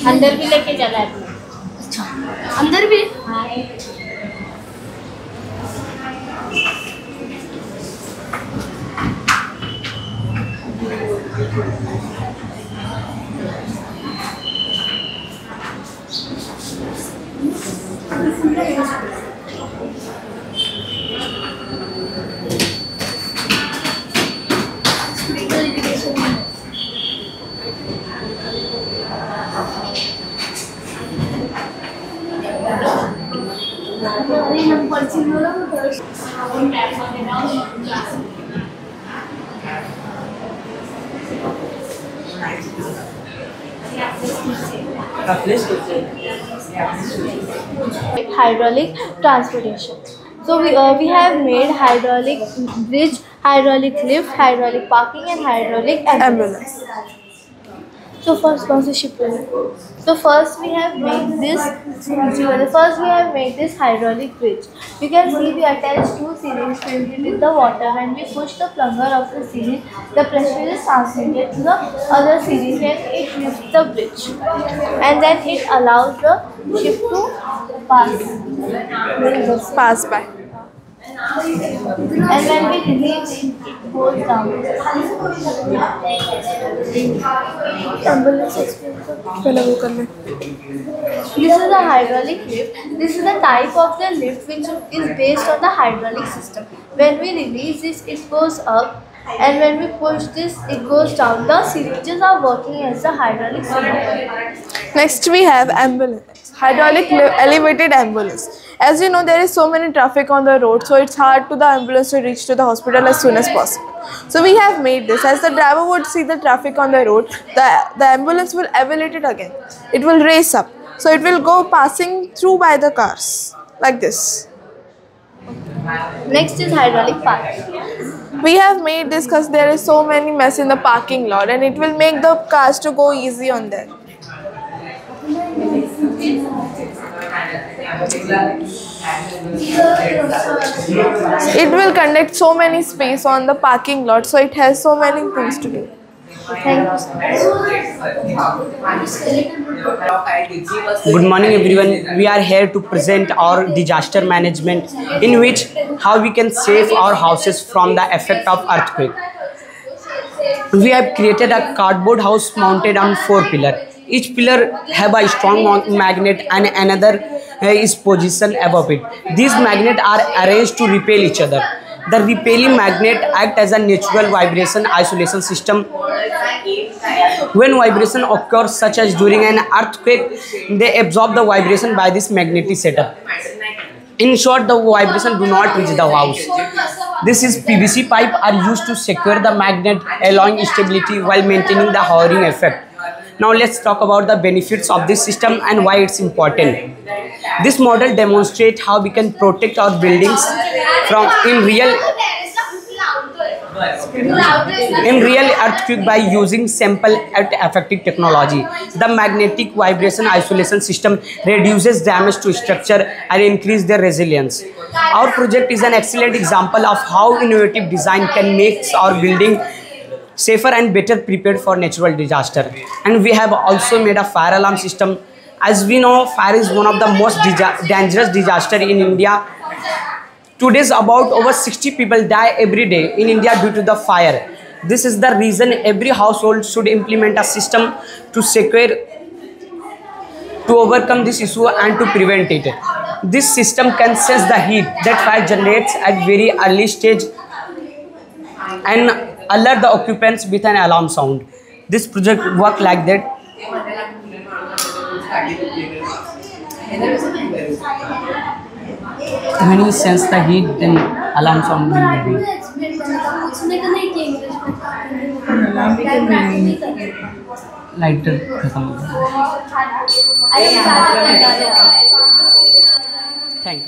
अंदर भी लेके चला है। अच्छा, अंदर भी? हाँ। Hydraulic transportation. So we have made hydraulic bridge, hydraulic lift, hydraulic parking, and hydraulic ambulance. So first we have made this. First we have made this hydraulic bridge. You can see we attached two cylinders filled with the water. When we push the plunger of the cylinder, the pressure is transmitted to the other cylinder and it lifts the bridge. And then it allows the ship to pass by. And when we release it, it goes down. Ambulance explains. This is a hydraulic lift. This is the type of the lift which is based on the hydraulic system. When we release this, it goes up. And when we push this, it goes down. The cylinders are working as the hydraulic cylinder. Next we have ambulance. Hydraulic elevated ambulance. As you know, there is so many traffic on the road, so it's hard to the ambulance to reach to the hospital as soon as possible. So we have made this. As the driver would see the traffic on the road, the ambulance will elevate it again. It will race up. So it will go passing through by the cars like this. Next is hydraulic parking. We have made this because there is so many mess in the parking lot, and it will make the cars to go easy on there. It will conduct so many space on the parking lot, so it has so many things to do. Thank you. Good morning everyone. We are here to present our disaster management, in which how we can save our houses from the effect of earthquake. We have created a cardboard house mounted on 4 pillars. Each pillar have a strong magnet and another is positioned above it. These magnets are arranged to repel each other. The repelling magnet act as a natural vibration isolation system. When vibration occurs, such as during an earthquake, they absorb the vibration by this magnetic setup. In short, the vibration do not reach the house. This is PVC pipe are used to secure the magnet, allowing stability while maintaining the hovering effect. Now let's talk about the benefits of this system and why it's important. This model demonstrates how we can protect our buildings from in real earthquake by using simple and effective technology. The magnetic vibration isolation system reduces damage to structure and increases their resilience. Our project is an excellent example of how innovative design can make our building safer and better prepared for natural disaster. And we have also made a fire alarm system. As we know, fire is one of the most dangerous disaster in India. Today, about over 60 people die every day in India due to the fire. This is the reason every household should implement a system to secure, to overcome this issue and to prevent it. This system can sense the heat that fire generates at very early stage and alert the occupants with an alarm sound. This project works like that. When you sense the heat, then alarm sound will be. Lighter. Thank you.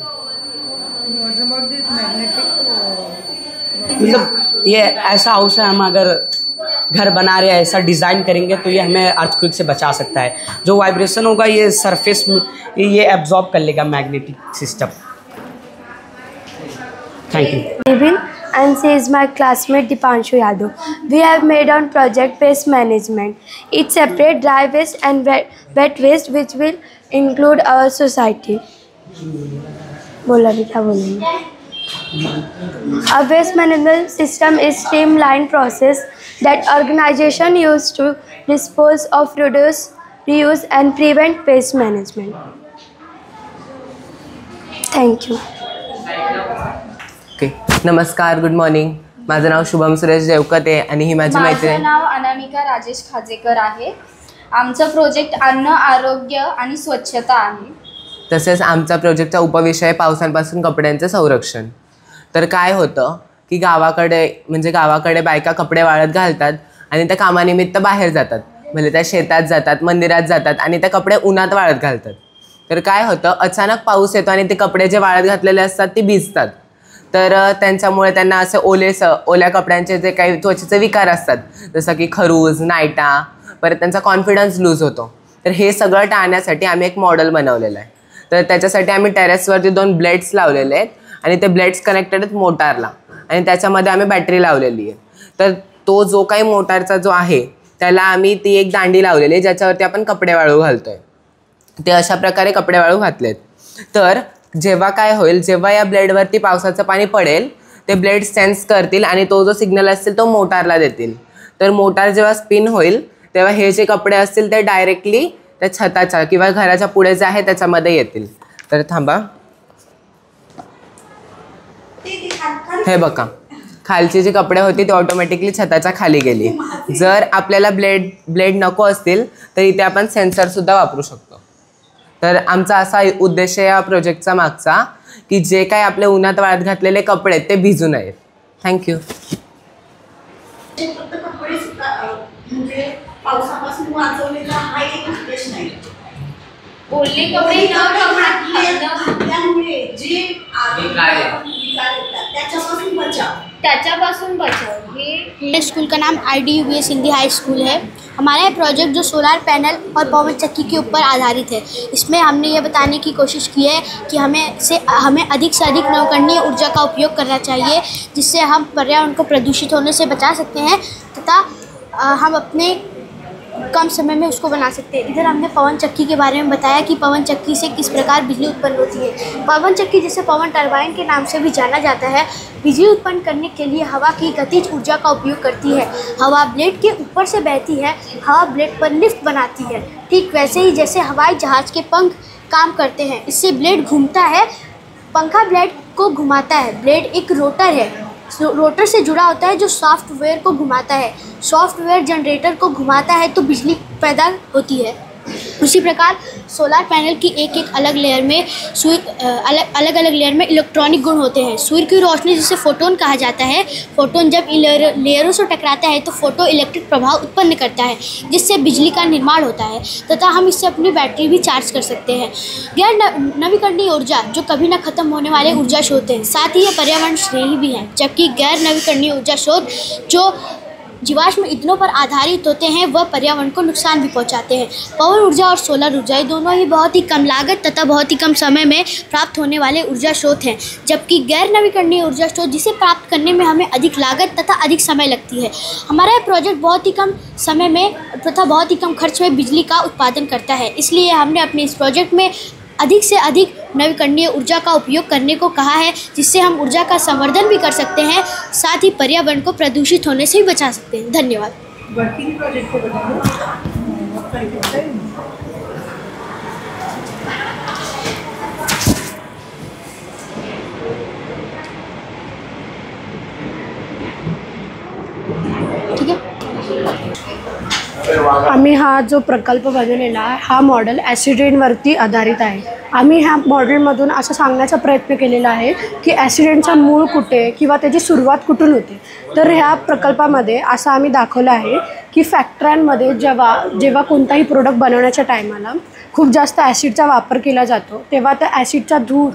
What about this magnetic? मतलब ये ऐसा house है, हम अगर घर बना रहे हैं ऐसा डिज़ाइन करेंगे तो ये हमें अर्थक्वेक से बचा सकता है। जो वाइब्रेशन होगा ये सरफेस में ये एब्जॉर्ब कर लेगा magnetic system. Thank you. Devin and she is my classmate Dipanshu Yadav. We have made on project waste management. It separate dry waste and wet waste which will include our society. बोला भी क्या बोलेंगे? A waste management system is streamlined process that organization use to dispose of, reduce, reuse and prevent waste management. Thank you. Okay, नमस्कार, good morning. माझं नाव शुभम सुरेश देवकते आणि ही माझी माझं मैत्रीण. नाव अनामिका राजेश खाजेकर आहे. आमचं प्रोजेक्ट अन्न, आरोग्य आणि स्वच्छता आहे. तसेच आमचा प्रोजेक्टचा उपविषय पावसांपासून कपड्यांचे संरक्षण. तर काय होतं की गावाकडे बायका कपडे वाळत घालतात आणि त्या कामानिमित्त बाहेर जातात, म्हणजे त्या शेतात जातात, मंदिरात जातात आणि ते कपडे उन्हात वाळत घालतात. तर काय होतं, अचानक पाऊस येतो आणि ते कपडे जे वाळत घातलेले असतात ते भिजतात. तर त्यांच्यामुळे त्यांना असे ओल्या कपड्यांचे जे काही त्वचेचे विकार असतात, जसं की खरूज, नायटा, परत त्यांचा कॉन्फिडन्स लूज होतो. तर हे सगळं टाळण्यासाठी आम्ही एक मॉडेल बनवलेलं आहे. तर त्याच्यासाठी आम्ही टेरेसवरती 2 ब्लेड्स लावलेले आहेत आणि ते ब्लेड्स कनेक्टेड आहेत मोटारला आणि त्याच्यामध्ये आम्ही बॅटरी लावलेली आहे. तर तो जो काही मोटारचा जो आहे त्याला आम्ही ती एक दांडी लावलेली आहे ज्याच्यावरती आपण कपडे वाळू घालतो आहे. ते अशा प्रकारे कपडे वाळू घातलेत. तर जेव्हा काय होईल, जेव्हा या ब्लेडवरती पावसाचं पाणी पडेल ते ब्लेड सेन्स करतील आणि तो जो सिग्नल असतील तो मोटारला देतील. तर मोटार जेव्हा स्पिन होईल तेव्हा हे जे कपडे असतील ते डायरेक्टली त्या छताच्या किंवा घराच्या पुढे जे आहे त्याच्यामध्ये येतील. तर थांबा, हे बघा, खालची जी कपडे होती ती ऑटोमॅटिकली छताच्या खाली गेली. जर आपल्याला ब्लेड नको असतील तर इथे आपण सेन्सरसुद्धा वापरू शकतो. तर आमचा असा उद्देश आहे या प्रोजेक्टचा मागचा की जे काय आपले उन्हात वाळत घातलेले कपडे ते भिजू नयेत. थँक्यू. पावसापासून वाचवलेला हा एक उद्देश नाही. ओले कपडे घातल्यामुळे जे विकार येतात त्याच्यापासून बचाव. ये स्कूल का नाम IDUBS सिंधी हाई स्कूल है. हमारा ये प्रोजेक्ट जो सोलार पैनल और पवन चक्की के ऊपर आधारित है, इसमें हमने ये बताने की कोशिश की है कि हमें अधिक से अधिक नवीकरणीय ऊर्जा का उपयोग करना चाहिए जिससे हम पर्यावरण को प्रदूषित होने से बचा सकते हैं तथा हम अपने कम समय में उसको बना सकते हैं. इधर हमने पवन चक्की के बारे में बताया कि पवन चक्की से किस प्रकार बिजली उत्पन्न होती है. पवन चक्की जिसे पवन टरबाइन के नाम से भी जाना जाता है, बिजली उत्पन्न करने के लिए हवा की गतिज ऊर्जा का उपयोग करती है. हवा ब्लेड के ऊपर से बहती है, हवा ब्लेड पर लिफ्ट बनाती है. ठीक वैसे ही जैसे हवाई जहाज़ के पंख काम करते हैं, इससे ब्लेड घूमता है, पंखा ब्लेड को घुमाता है. ब्लेड एक रोटर है, रोटर से जुड़ा होता है जो सॉफ्टवेयर को घुमाता है. सॉफ्टवेयर जनरेटर को घुमाता है तो बिजली पैदा होती है. उसी प्रकार सोलर पैनल की एक अलग लेयर में अलग अलग लेयर में इलेक्ट्रॉनिक गुण होते हैं. सूर्य की रोशनी जिसे फोटोन कहा जाता है, फोटोन जब लेयरों से टकराता है तो फोटो इलेक्ट्रिक प्रभाव उत्पन्न करता है जिससे बिजली का निर्माण होता है तथा हम इससे अपनी बैटरी भी चार्ज कर सकते हैं. गैर नवीकरणीय ऊर्जा जो कभी न खत्म होने वाले ऊर्जा स्रोत हैं, साथ ही ये पर्यावरण स्नेही भी हैं. जबकि गैर नवीकरणीय ऊर्जा स्रोत जो जीवाश्म ईंधनों पर आधारित होते हैं वह पर्यावरण को नुकसान भी पहुंचाते हैं. पवन ऊर्जा और सोलर ऊर्जा ये दोनों ही बहुत ही कम लागत तथा बहुत ही कम समय में प्राप्त होने वाले ऊर्जा स्रोत हैं. जबकि गैर नवीकरणीय ऊर्जा स्रोत जिसे प्राप्त करने में हमें अधिक लागत तथा अधिक समय लगती है. हमारा यह प्रोजेक्ट बहुत ही कम समय में तथा बहुत ही कम खर्च में बिजली का उत्पादन करता है. इसलिए हमने अपने इस प्रोजेक्ट में अधिक से अधिक नवीकरणीय ऊर्जा का उपयोग करने को कहा है जिससे हम ऊर्जा का संवर्धन भी कर सकते हैं, साथ ही पर्यावरण को प्रदूषित होने से भी बचा सकते हैं. धन्यवाद. वर्किंग प्रोजेक्ट को बताइए. ठीक है. आम्ही हा जो प्रकल्प बनवलेला आहे हा मॉडेल ॲसिड रेनवरती आधारित आहे. आम्ही ह्या मॉडेलमधून असं सांगण्याचा प्रयत्न केलेला आहे की ॲसिड रेनचा मूळ कुठे किंवा त्याची सुरुवात कुठून होते. तर ह्या प्रकल्पामध्ये असं आम्ही दाखवलं आहे की फॅक्टऱ्यांमध्ये जेव्हा कोणताही प्रोडक्ट बनवण्याच्या टायमाला खूप जास्त ॲसिडचा वापर केला जातो तेव्हा त्या ॲसिडचा धूर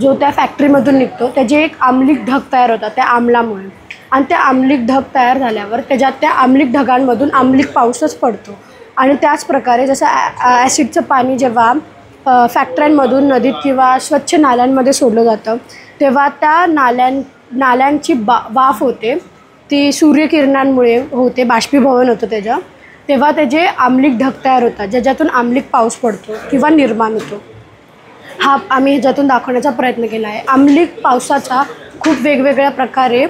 जो त्या फॅक्टरीमधून निघतो त्याचे एक आम्लिक ढग तयार होतात त्या आम्लामुळे, आणि त्या आम्लिक ढग तयार झाल्यावर त्याच्यात त्या आम्लिक ढगांमधून आम्लिक पाऊसच पडतो. आणि त्याच प्रकारे जसं ॲसिडचं पाणी जेव्हा फॅक्टऱ्यांमधून नदीत किंवा स्वच्छ नाल्यांमध्ये सोडलं जातं तेव्हा त्या नाल्यांची वाफ होते, ती सूर्यकिरणांमुळे होते, बाष्पीभवन होतं त्याचं, तेव्हा त्याचे आम्लिक ढग तयार होतात ज्याच्यातून आम्लिक पाऊस पडतो किंवा निर्माण होतो. हा आम्ही ह्याच्यातून दाखवण्याचा प्रयत्न केला आहे. आम्लिक पावसाचा खूप वेगवेगळ्या प्रकारे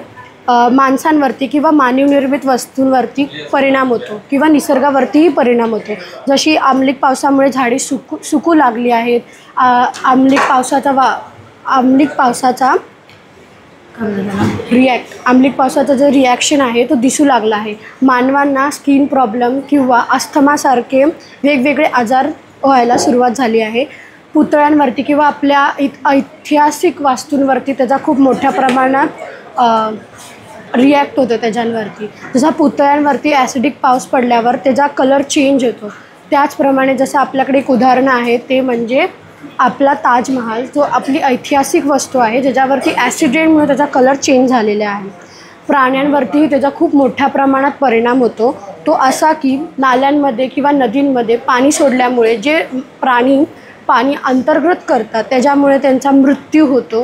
माणसांवरती किंवा मानवनिर्मित वस्तूंवरती परिणाम होतो किंवा निसर्गावरतीही परिणाम होतो. जशी आम्लिक पावसामुळे झाडे सुकू लागली आहेत, आम्लिक पावसाचा जो रिॲक्शन आहे तो दिसू लागला आहे. मानवांना स्किन प्रॉब्लेम किंवा अस्थमासारखे वेगवेगळे आजार व्हायला सुरुवात झाली आहे. पुतळ्यांवरती किंवा आपल्या ऐतिहासिक वास्तूंवरती त्याचा खूप मोठ्या प्रमाणात रिॲक्ट होतं त्याच्यावरती. जसं पुतळ्यांवरती ॲसिडिक पाऊस पडल्यावर त्याचा कलर चेंज होतो. त्याचप्रमाणे जसं आपल्याकडे एक उदाहरण आहे ते म्हणजे आपला ताजमहाल, जो आपली ऐतिहासिक वस्तू आहे ज्याच्यावरती ॲसिड रेनमुळे त्याचा कलर चेंज झालेला आहे. प्राण्यांवरतीही त्याचा खूप मोठ्या प्रमाणात परिणाम होतो. तो असा की नाल्यांमध्ये किंवा नदींमध्ये पाणी सोडल्यामुळे जे प्राणी पाणी अंतर्गत करतात त्याच्यामुळे त्यांचा मृत्यू होतो.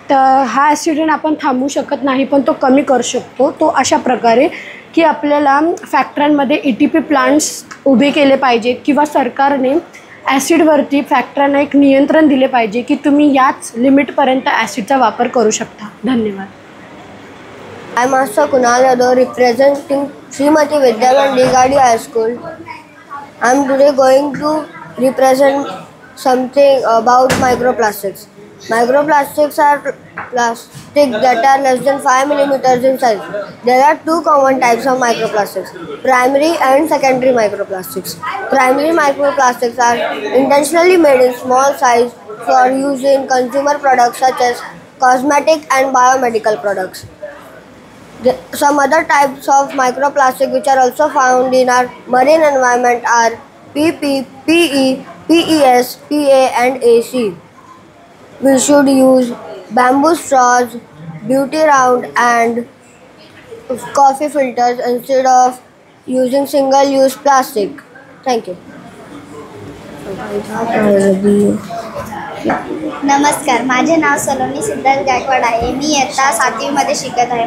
तर हा ॲसिड आपण थांबवू शकत नाही पण तो कमी करू शकतो. तो अशा प्रकारे की आपल्याला फॅक्टऱ्यांमध्ये ETP प्लांट्स उभे केले पाहिजेत किंवा सरकारने ॲसिडवरती फॅक्टऱ्यांना एक नियंत्रण दिले पाहिजे की तुम्ही याच लिमिटपर्यंत ॲसिडचा वापर करू शकता. धन्यवाद. I am master Kunal Yadav representing Shrimati Vidyaman Digadi high school. I am today going to represent something about microplastics. Microplastics are plastics that are less than 5 millimeters in size. There are two common types of microplastics, primary and secondary microplastics. Primary microplastics are intentionally made in small size for use in consumer products such as cosmetic and biomedical products. Some other types of microplastic which are also found in our marine environment are PP, PE, PES, PA and AC. We should use bamboo straws, beauty round and coffee filters instead of using single-use plastic. Thank you. नमस्कार, माझे नाव सलोनी सिद्धार्थ गायकवाड आहे. मी इयत्ता 7वीमध्ये शिकत आहे.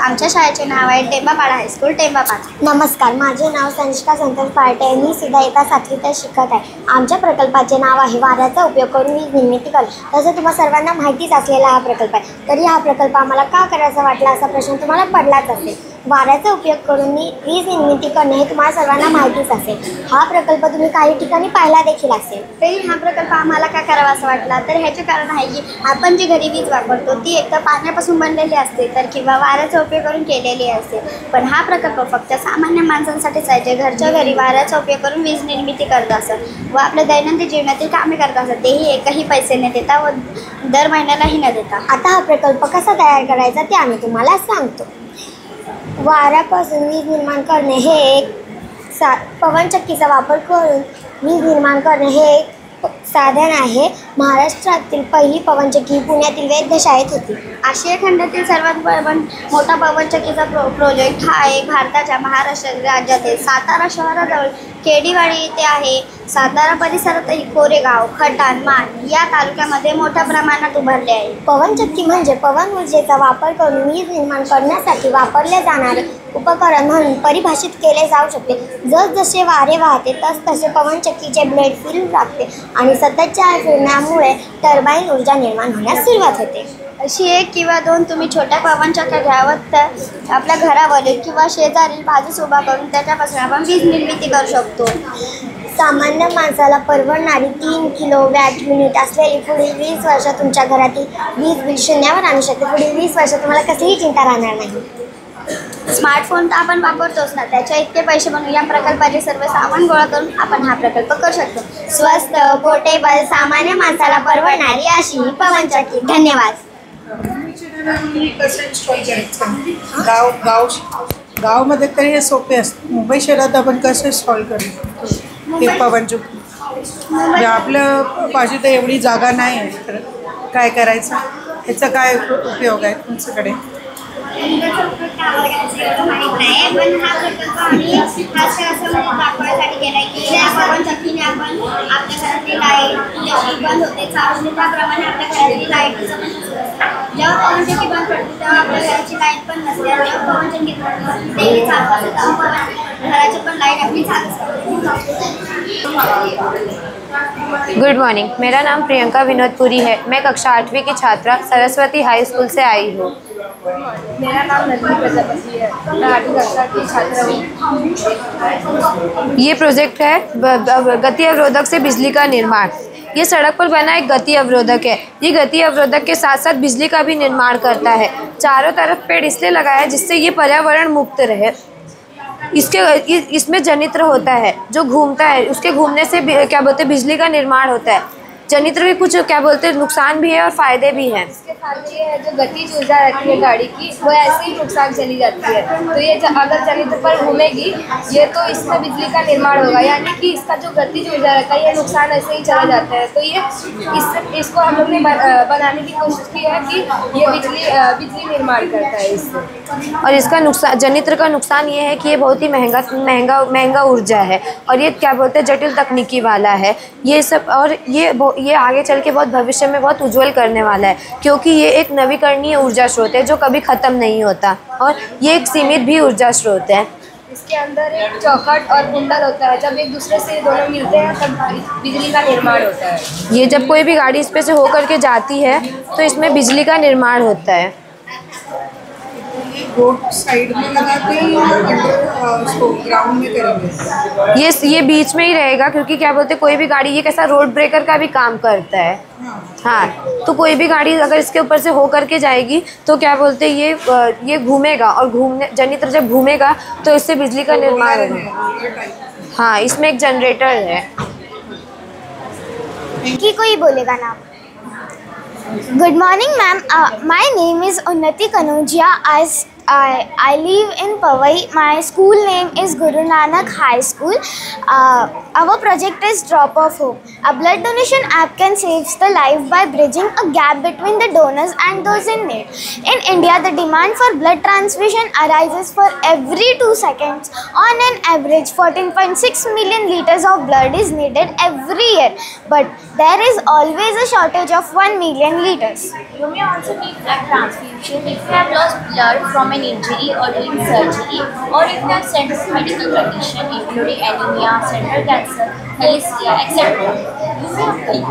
आमच्या शाळेचे नाव आहे टेंबापाडा high school, टेंबापाडा. नमस्कार, माझे नाव संचिता संतोष पार्टे आहे. मी सुद्धा इयत्ता 7वीत शिकत आहे. आमच्या प्रकल्पाचे नाव आहे वाऱ्याचा उपयोग करून वीज निर्मिती करणे. तसं तुम्हा सर्वांना माहितीच असलेला हा प्रकल्प आहे. तरी हा प्रकल्प आम्हाला का करायचा वाटला असा प्रश्न तुम्हाला पडलाच असेल. वाऱ्याचा उपयोग करून वीज निर्मिती करणे हे तुम्हाला सर्वांना माहितीच असेल. हा प्रकल्प तुम्ही काही ठिकाणी पाहिला देखील असेल. तरी हा प्रकल्प आम्हाला का करावा असं वाटला, तर ह्याचे कारण आहे की आपण जी घरी वीज वापरतो ती एकतर पाण्यापासून बनलेली असते तर किंवा वाऱ्याचा उपयोग करून केलेली असते. पण हा प्रकल्प फक्त सामान्य माणसांसाठीच आहे जे घरच्या घरी वाऱ्याचा उपयोग करून वीज निर्मिती करत असत व आपल्या दैनंदिन जीवनातील कामे करत असत, तेही एकही पैसे न देता व दर महिन्यालाही न देता. आता हा प्रकल्प कसा तयार करायचा ते आम्ही तुम्हाला सांगतो. वाऱ्यापासून वीज निर्माण करणे हे एक पवनचक्कीचा वापर करून वीज निर्माण करणे हे एक साधन आहे. महाराष्ट्रातील पहिली पवनचक्की पुण्यातील वेधशाळेत होती. आशिया खंडातील सर्वात मोठा पवनचक्कीचा प्रोजेक्ट हा एक भारताच्या महाराष्ट्र राज्यातील सातारा शहराजवळ केडीवाडी येथे आहे. सातारा परिसरातही कोरेगाव, खटाण, मान या तालुक्यामध्ये मोठ्या प्रमाणात उभारले आहे. पवनचक्की म्हणजे पवन ऊर्जेचा वापर करून वीज निर्माण करण्यासाठी वापरले जाणारे उपकरण म्हणून परिभाषित केले जाऊ शकते. जसजसे वारे वाहते तसतसे पवनचक्कीचे ब्लेड फिरू लागते आणि सततच्या फिरण्यामुळे टर्बाईन ऊर्जा निर्माण होण्यास सुरुवात होते. अशी एक किंवा दोन तुम्ही छोट्या पवनचक्क्या घ्यावं तर आपल्या घरावरील किंवा शेजारील बाजूस उभा करून त्याच्यापासून आपण वीज निर्मिती करू शकतो. सामान्य माणसाला परवडणारी 3 किलोवॅट युनिट असलेली पुढील 20 वर्ष तुमच्या घरातील वीज बिल शून्यावर आणू शकते. पुढील 20 वर्ष तुम्हाला कसलीही चिंता राहणार नाही. स्मार्टफोन तर आपण वापरतोच ना, त्याच्या इतके पैसे बनवून या प्रकल्पाचे सर्व सामान गोळा करून आपण हा प्रकल्प करू शकतो. स्वस्त, पोर्टेबल, सामान्य माणसाला परवडणारी अशी ही पवनचक्की. धन्यवाद. कसं इन्स्टॉल करायचं गावामध्ये तरी हे सोपे असतं. मुंबई शहरात आपण कसं इन्स्टॉल करू शकतो हे पवनचक्की. म्हणजे आपलं पाहिजे तर एवढी जागा नाही आहे तर काय करायचं, ह्याचा काय उपयोग आहे तुमच्याकडे? पण हा प्रकल्प आम्ही खास असं दाखवायसाठी केला आहे की पवन चक्कीने आपण आपल्या घरातली लाईट जशी बंद होते चालू त्याप्रमाणे आपल्या घरातली लाईट जेव्हा पवन चक्की बंद पडते तेव्हा आपल्या घराची लाईट पण नसते, जेव्हा पवन चक्की डेली चालू असते तेव्हा घराची पण लाईट आपली चालू असते. गुड मॉर्निंग, मेरा नाम प्रियंका विनोदपुरी है। मैं कक्षा 8वीं की छात्रा सरस्वती हाई स्कूल से आई हूँ। मेरा नाम नंदिनी प्रजापति है, मैं 8वीं कक्षा की छात्रा हूँ। ये प्रोजेक्ट है गति अवरोधक से बिजली का निर्माण। ये सड़क पर बना एक गति अवरोधक है। ये गति अवरोधक के साथ साथ बिजली का भी निर्माण करता है। चारों तरफ पेड़ इसलिए लगाया है जिससे ये पर्यावरण मुक्त रहे। इसमें जनित्र होता है जो घूमता है, उसके घूमने से क्या बोलते हैं बिजली का निर्माण होता है। जनित्र के कुछ क्या बोलते हैं नुकसान भी है और फायदे भी हैं। इसके फायदे ये है जो गतिज ऊर्जा रहती है गाड़ी की वो ऐसे ही नुकसान चली जाती है, तो ये अगर जनित्र पर घूमेगी ये तो इसमें बिजली का निर्माण होगा, यानी कि इसका जो गतिज ऊर्जा रहता है ये नुकसान ऐसे ही चला जाता है। तो ये इसको हम लोग ने बनाने की कोशिश की है कि ये बिजली निर्माण करता है इससे। और इसका नुकसान जनित्र का नुकसान ये है कि ये बहुत ही महंगा ऊर्जा है और ये क्या बोलते हैं जटिल तकनीकी वाला है ये सब। और ये आगे चल के बहुत भविष्य में बहुत उज्जवल करने वाला है क्योंकि ये एक नवीकरणीय ऊर्जा स्रोत है जो कभी ख़त्म नहीं होता और ये एक सीमित भी ऊर्जा स्रोत है। इसके अंदर एक चौखट और कुंडल होता है, जब एक दूसरे से दोनों मिलते हैं तब बिजली का निर्माण होता है। ये जब कोई भी गाड़ी इस पे से होकर के जाती है तो इसमें बिजली का निर्माण होता है। रोड साइड में लगाते हैं या उसको ग्राउंड में करेंगे? ये बीच में ही रहेगा क्योंकि क्या बोलते हैं कोई भी गाड़ी ये कैसा रोड ब्रेकर का भी काम करता है। हाँ, तो कोई भी गाड़ी अगर इसके ऊपर से हो करके जाएगी तो क्या बोलते हैं ये घूमेगा और जनित्र जब घूमेगा तो इससे बिजली का निर्माण होगा। हाँ, इसमें एक जनरेटर है कि कोई बोलेगा ना। Good morning, ma'am. My name is Unnati Kanojia. I live in Powai. My school name is Guru Nanak High School. Our project is Drop of Hope. A blood donation app can save the life by bridging a gap between the donors and those in need. In India, the demand for blood transfusion arises for every 2 seconds. On an average, 14.6 million liters of blood is needed every year. But there is always a shortage of 1 million liters. You may also need blood transfusion if you have lost blood from an injury or during surgery, or if you have serious medical condition including anemia, central cancer, thalassemia, etc.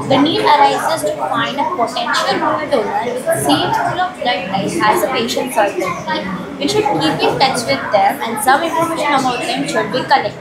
The need arises to find a potential donor with the same pool of blood type as a patient certainty. We should keep in touch with them and some information about them should be collected.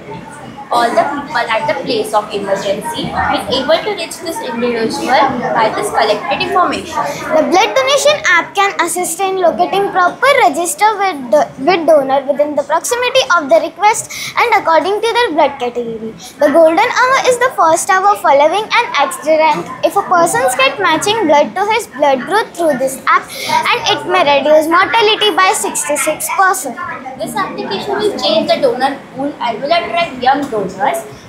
All the people at the place of emergency will able to reach this individual by this collected information. The blood donation app can assist in locating proper register with donor within the proximity of the request and according to their blood category. The golden hour is the first hour following an accident. If a person gets matching blood to his blood group through this app, and it may reduce mortality by 66%. This application will change the donor pool and will attract young donors.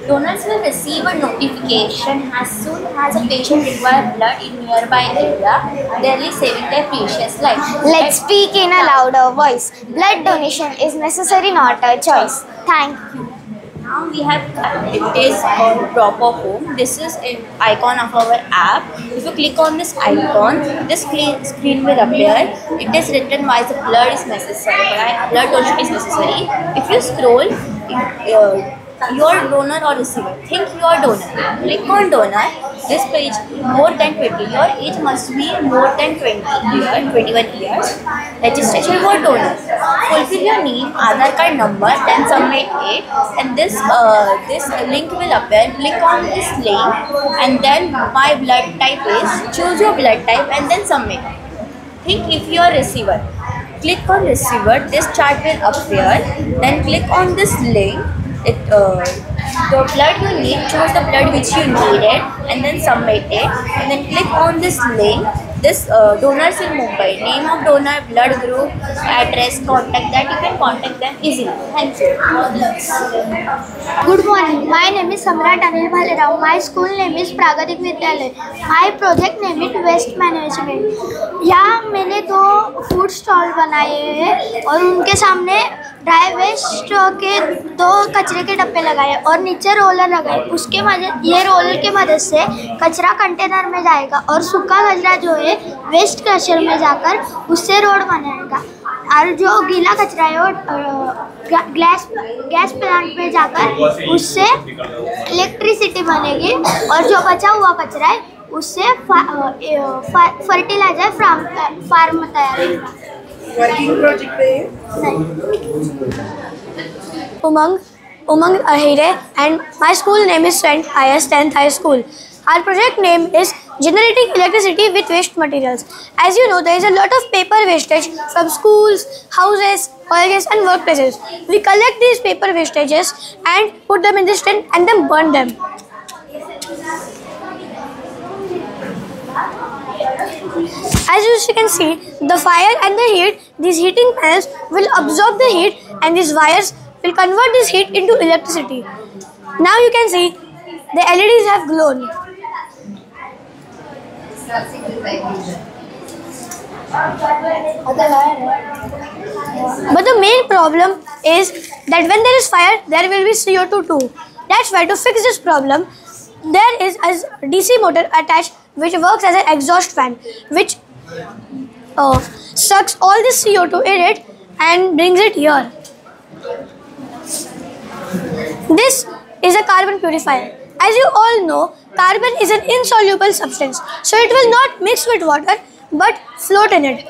Donors will receive a notification as soon as a patient requires blood in nearby area, thereby saving their precious life. Let's speak in a louder voice. Blood donation is necessary, not a choice. Thank you. Now we have it is called Drop of Home. This is an icon of our app. If you click on this icon, this screen will appear. It is written why the blood is necessary. Blood donation is necessary. If you scroll, your donor or receiver. Think your donor. Click on donor. This page more than 20. Your age must be more than 21 years. Registration for donor. Fulfill your name, Aadhaar card number, then submit it. And this link will appear. Click on this link and then my blood type is. Choose your blood type and then submit. Think if you are receiver. Click on receiver. This chart will appear. Then click on this link. The blood you need, choose the blood which you needed and then submit it, and then click on this link. this donors in Mumbai. Name of donor, blood group, address, contact, that you can contact them easily. Thank you. Good morning. My name is Samrat Anil Bhalerao. My school name is Pragatik Vidyalay. My project name is Waste Management. यहाँ मैंने 2 food stall बनाए हैं और उनके सामने dry waste के 2 कचरे के डब्बे लगाए और नीचे रोलर लगाए। उसके मदद ये रोलर के मदद से कचरा कंटेनर में जाएगा और सूखा कचरा जो है वेस्ट क्रशर में जाकर उससे रोड बनाएगा और जो गीला कचरा है वो गैस प्लांट में जाकर उससे इलेक्ट्रिसिटी बनेगी और जो बचा हुआ कचरा है उससे फर्टिलाइजर फार्म तैयार होगा। वर्किंग प्रोजेक्ट पे Umang Ahire and my school name is St. Pius 10th High School. Our project name is Generating Electricity with Waste Materials. As you know, there is a lot of paper wastage from schools, houses, colleges and workplaces. We collect these paper wastages and put them in this tin and then burn them. As you can see, the fire and the heat, these heating panels will absorb the heat and these wires will convert this heat into electricity. Now you can see the LEDs have glowed. But the main problem is that when there is fire, there will be CO2 too. That's why to fix this problem, there is a DC motor attached which works as an exhaust fan, which sucks all this CO2 in it and brings it here. This is a carbon purifier. As you all know, carbon is an insoluble substance, so it will not mix with water but float in it.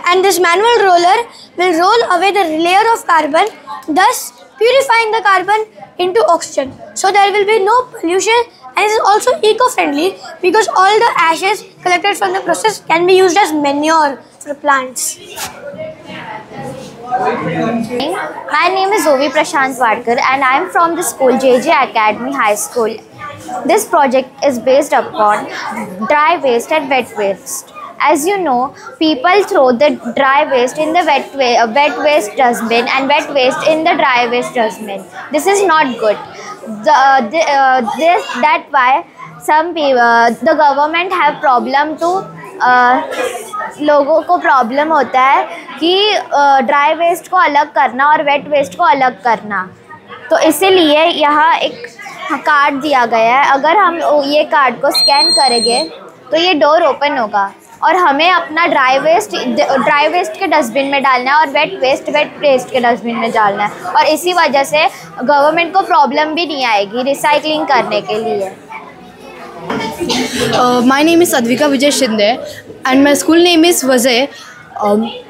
And this manual roller will roll away the layer of carbon, thus purifying the carbon into oxygen. So there will be no pollution, and it is also eco-friendly because all the ashes collected from the process can be used as manure for plants. My name is Zovi Prashant Wadkar and I am from the school JJ Academy High School. This project is based upon dry waste and wet waste. As you know, people throw the dry waste in the wet waste dustbin and wet waste in the dry waste dustbin. This is not good. That's why some people, the government have problem to लोगों को problem होता है कि dry waste को अलग करना और wet waste को अलग करना, तो इसीलिए यहाँ एक कार्ड दिया गया है। अगर हम ये कार्ड को स्कैन करेंगे तो ये डोर ओपन होगा और हमें अपना ड्राई वेस्ट के डस्टबिन में डालना है और वेट वेस्ट के डस्टबिन में डालना है, और इसी वजह से गवर्नमेंट को प्रॉब्लम भी नहीं आएगी रिसाइकलिंग करने के लिए। My name is Advika Vijay Shinde and my school name is Vazay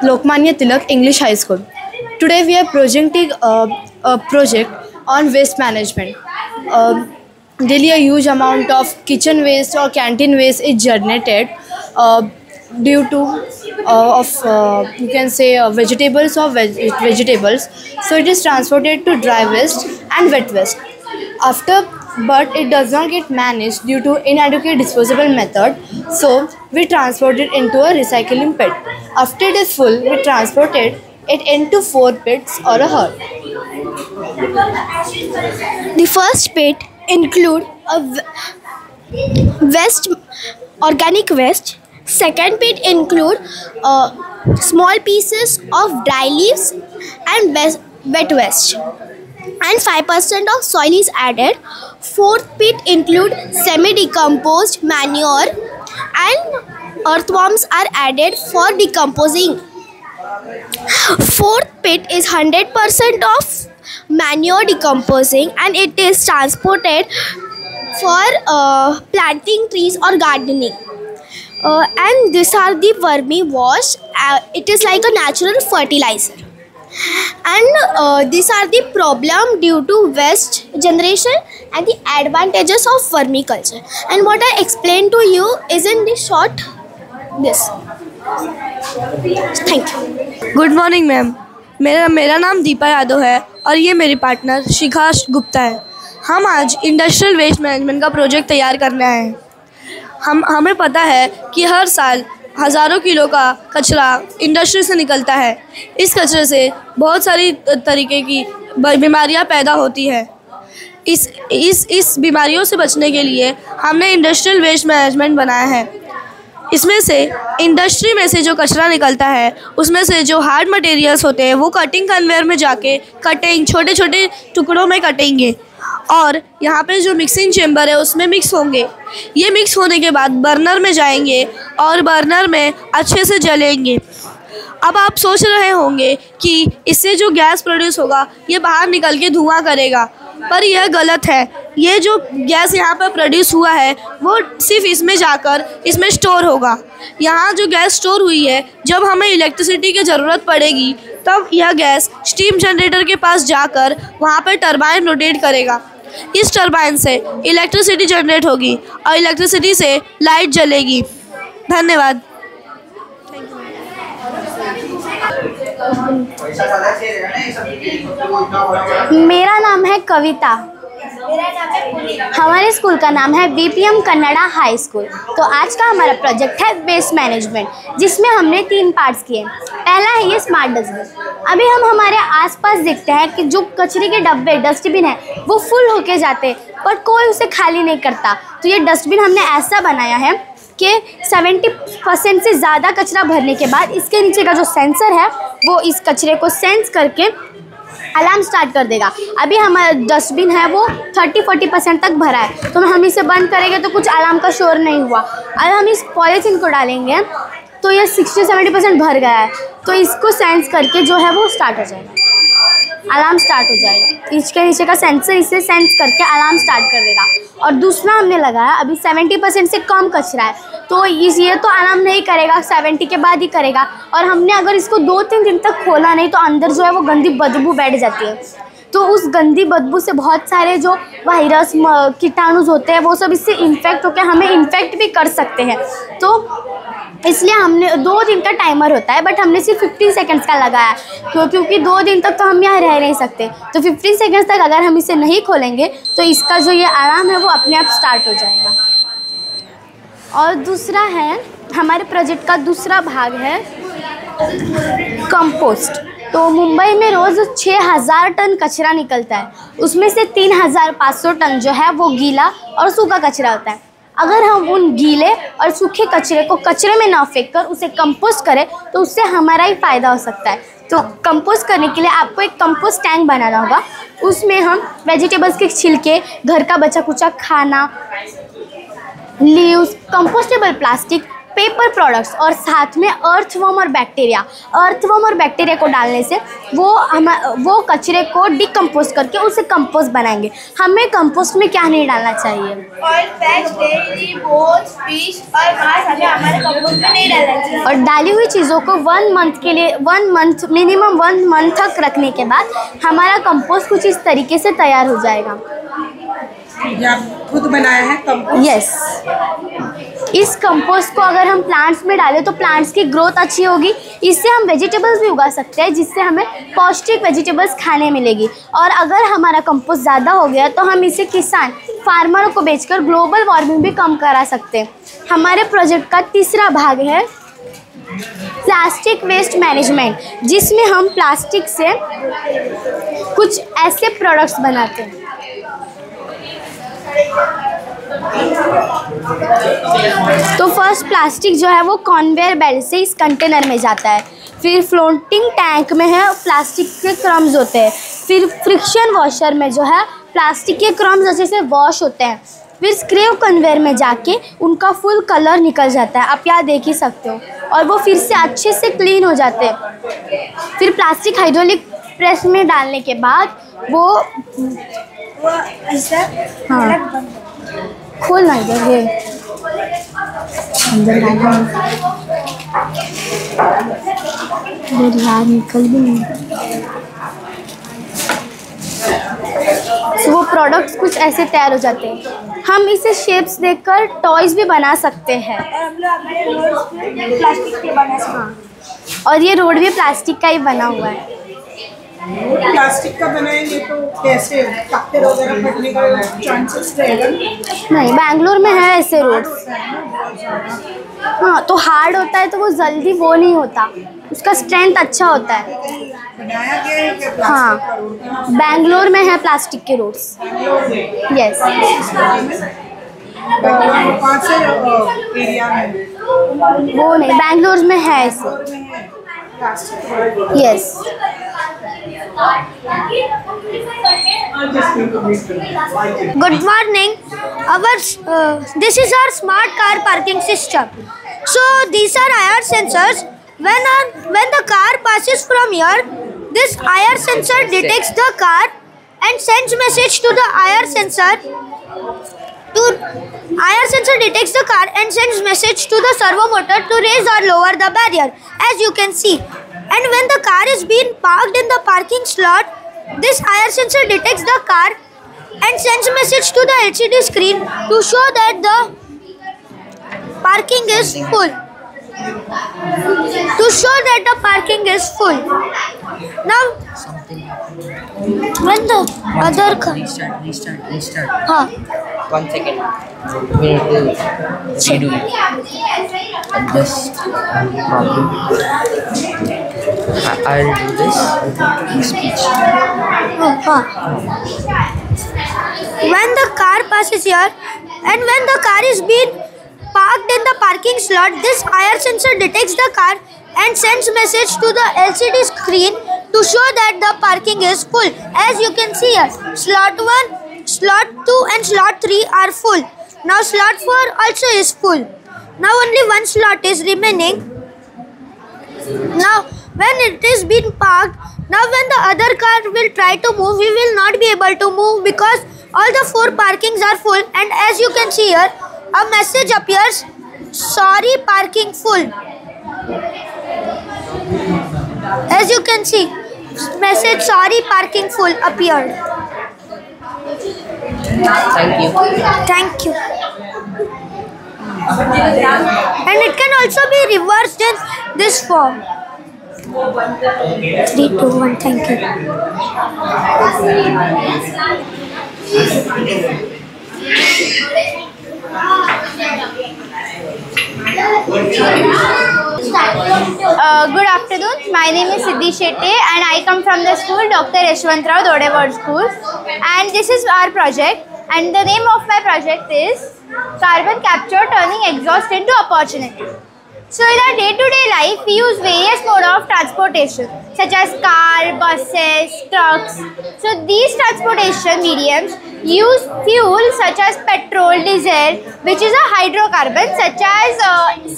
Lokmanya Tilak English High School. Today we are presenting a project on waste management. Daily a huge amount of kitchen waste or canteen waste is generated due to you can say vegetables or vegetables. So it is transported to dry waste and wet waste. But it does not get managed due to inadequate disposable method, so we transport it into a recycling pit. After it is full, we transported it into 4 pits or a herd. The first pit include organic waste. Second pit include small pieces of dry leaves and wet waste, and 5% of soil is added. Fourth pit include semi-decomposed manure and earthworms are added for decomposing. Fourth pit is 100% of manure decomposing and it is transported for planting trees or gardening. And these are the vermi wash. It is like a natural fertilizer. And these are the problem due to waste generation and the advantages of vermiculture. And what I explained to you is in the short this. Thank you. Good morning ma'am, मेरा नाम दीपा यादव है और ये मेरी partner शिखा गुप्ता है। हम आज industrial waste management का प्रोजेक्ट तैयार करने आए हैं। हमें पता है कि हर साल हज़ारों किलो का कचरा इंडस्ट्री से निकलता है। इस कचरे से बहुत सारी तरीके की बीमारियां पैदा होती है। इस बीमारियों से बचने के लिए हमने इंडस्ट्रियल वेस्ट मैनेजमेंट बनाया है। इसमें से इंडस्ट्री में से जो कचरा निकलता है उसमें से जो हार्ड मटेरियल्स होते हैं वो कटिंग कन्वेयर में जाके छोटे छोटे टुकड़ों में कटेंगे और यहाँ पे जो मिक्सिंग चेम्बर है उसमें मिक्स होंगे। ये मिक्स होने के बाद बर्नर में जाएंगे और बर्नर में अच्छे से जलेंगे। अब आप सोच रहे होंगे कि इससे जो गैस प्रोड्यूस होगा ये बाहर निकल के धुआं करेगा, पर यह गलत है। ये जो गैस यहाँ पर प्रोड्यूस हुआ है वो सिर्फ इसमें जाकर इसमें स्टोर होगा। यहाँ जो गैस स्टोर हुई है, जब हमें इलेक्ट्रिसिटी की ज़रूरत पड़ेगी तब यह गैस स्टीम जनरेटर के पास जाकर वहाँ पर टरबाइन रोटेट करेगा। इस टरबाइन से इलेक्ट्रिसिटी जनरेट होगी और इलेक्ट्रिसिटी से लाइट जलेगी। धन्यवाद। मेरा नाम है कविता। हमारे स्कूल का नाम है बीपीएम कन्नड़ा हाई स्कूल। तो आज का हमारा प्रोजेक्ट है वेस्ट मैनेजमेंट, जिसमें हमने 3 पार्ट्स किए। पहला है ये स्मार्ट डस्टबिन। अभी हम हमारे आसपास देखते हैं कि जो कचरे के डब्बे डस्टबिन है वो फुल होके जाते हैं, पर कोई उसे खाली नहीं करता। तो ये डस्टबिन हमने ऐसा बनाया है कि 70% से ज़्यादा कचरा भरने के बाद इसके नीचे का जो सेंसर है वो इस कचरे को सेंस करके अलार्म स्टार्ट कर देगा। अभी हमारा डस्टबिन है वो 30-40% तक भरा है, तो हम इसे बंद करेंगे तो कुछ अलार्म का शोर नहीं हुआ। अगर हम इस पॉलीथीन को डालेंगे तो ये 60-70% भर गया है, तो इसको सेंस करके जो है वो स्टार्ट हो जाएगा, अलार्म स्टार्ट हो जाएगा। इसके नीचे का सेंसर इसे सेंस करके अलार्म स्टार्ट कर देगा। और दूसरा हमने लगाया, अभी 70% से कम कचरा है तो ये तो अलार्म नहीं करेगा, 70 के बाद ही करेगा। और हमने अगर इसको 2-3 दिन तक खोला नहीं तो अंदर जो है वो गंदी बदबू बैठ जाती है। तो उस गंदी बदबू से बहुत सारे जो वायरस कीटाणु होते हैं वो सब इससे इन्फेक्ट होकर हमें इन्फेक्ट भी कर सकते हैं। तो इसलिए हमने 2 दिन का टाइमर होता है, बट हमने सिर्फ 15 सेकंड्स का लगाया क्योंकि 2 दिन तक तो हम यहाँ रह नहीं सकते। तो 15 सेकंड्स तक अगर हम इसे नहीं खोलेंगे तो इसका जो ये अलार्म है वो अपने आप स्टार्ट हो जाएगा। और दूसरा है, हमारे प्रोजेक्ट का दूसरा भाग है कंपोस्ट। तो मुंबई में रोज़ 6000 टन कचरा निकलता है, उसमें से 3500 टन जो है वो गीला और सूखा कचरा होता है। अगर हम उन गीले और सूखे कचरे को कचरे में ना फेंक कर उसे कंपोस्ट करें तो उससे हमारा ही फ़ायदा हो सकता है। तो कंपोस्ट करने के लिए आपको एक कंपोस्ट टैंक बनाना होगा। उसमें हम वेजिटेबल्स के छिलके, घर का बचा कुचा खाना, leaves, compostable plastic, paper products और साथ में अर्थवर्म और बैक्टीरिया को डालने से वो कचरे को डिकम्पोस्ट करके उसे कंपोस्ट बनाएंगे। हमें कंपोस्ट में क्या नहीं डालना चाहिए? Oil, fat, dairy, bones, fish और मांस हमें हमारे कंपोस्ट में नहीं डालना चाहिए। और डाली हुई चीज़ों को 1 मंथ के लिए मिनिमम 1 मंथ तक रखने के बाद हमारा कंपोस्ट कुछ इस तरीके से तैयार हो जाएगा। ये आप खुद बनाया है कंपोस्ट? यस। इस कंपोस्ट को अगर हम प्लांट्स में डालें तो प्लांट्स की ग्रोथ अच्छी होगी। इससे हम वेजिटेबल्स भी उगा सकते हैं जिससे हमें पौष्टिक वेजिटेबल्स खाने मिलेगी। और अगर हमारा कंपोस्ट ज़्यादा हो गया तो हम इसे फार्मरों को बेचकर ग्लोबल वार्मिंग भी कम करा सकते हैं। हमारे प्रोजेक्ट का तीसरा भाग है प्लास्टिक वेस्ट मैनेजमेंट, जिसमें हम प्लास्टिक से कुछ ऐसे प्रोडक्ट्स बनाते हैं। तो फर्स्ट प्लास्टिक जो है वो कन्वेयर बेल्ट से इस कंटेनर में जाता है, फिर फ्लोटिंग टैंक में है प्लास्टिक के क्रम्स होते हैं, फिर फ्रिक्शन वॉशर में जो है प्लास्टिक के क्रम्स अच्छे से वॉश होते हैं, फिर स्क्रैप कन्वेयर में जाके उनका फुल कलर निकल जाता है, आप यहाँ देख ही सकते हो, और वो फिर से अच्छे से क्लीन हो जाते हैं। फिर प्लास्टिक हाइड्रोलिक प्रेस में डालने के बाद वो ऐसा, हाँ खोलना इधर ये अंदर डालना यार, निकल भी नहीं। तो वो प्रोडक्ट्स कुछ ऐसे तैयार हो जाते हैं। हम इसे शेप्स देखकर टॉयज भी बना सकते हैं। प्लास्टिक के बना सकते हैं। और ये रोड भी प्लास्टिक का ही बना हुआ है। प्लास्टिक का बनाएंगे तो कैसे पत्थर वगैरह फटने का चांसेस रहेगा? नहीं, बैंगलोर में है ऐसे रोड्स। हाँ, तो हार्ड होता है तो वो जल्दी वो नहीं होता, उसका स्ट्रेंथ अच्छा होता है। बनाया गया है क्या प्लास्टिक हाँ, का रोड? बैंगलोर में है प्लास्टिक के रोड्स। यस। कौन से एरिया में? वो नहीं, बैंगलोर में है ऐसे। Yes. Good morning. This is our smart car parking system. So these are IR sensors. When the car passes from here, this IR sensor detects the car and sends message to the IR sensor. IR sensor detects the car and sends message to the servo motor to raise or lower the barrier, as you can see. And when the car is being parked in the parking slot, this IR sensor detects the car and sends message to the LCD screen to show that the parking is full. To show that the parking is full. Now, when the other car... Restart. Huh. 1 second. We need to redo it. Adjust problem. I'll do this speech. When the car passes here and when the car is being parked in the parking slot, this IR sensor detects the car and sends message to the LCD screen to show that the parking is full. As you can see here, slot 1, slot 2 and slot 3 are full. Now slot 4 also is full. Now only one slot is remaining. Now when it is being parked, now when the other car will try to move, we will not be able to move because all the 4 parkings are full. And as you can see here, a message appears, sorry parking full. As you can see, message sorry parking full appeared. Thank you. Thank you. And it can also be reversed in this form. 3, 2, 1, thank you. Good afternoon. My name is Siddhi Shetty and I come from the school Dr. Yashwantrao Dode Ward School, and this is our project, and the name of my project is Carbon Capture Turning Exhaust into Opportunity. So in our day-to-day life, we use various modes of transportation such as car, buses, trucks. So these transportation mediums use fuel such as petrol, diesel, which is a hydrocarbon such as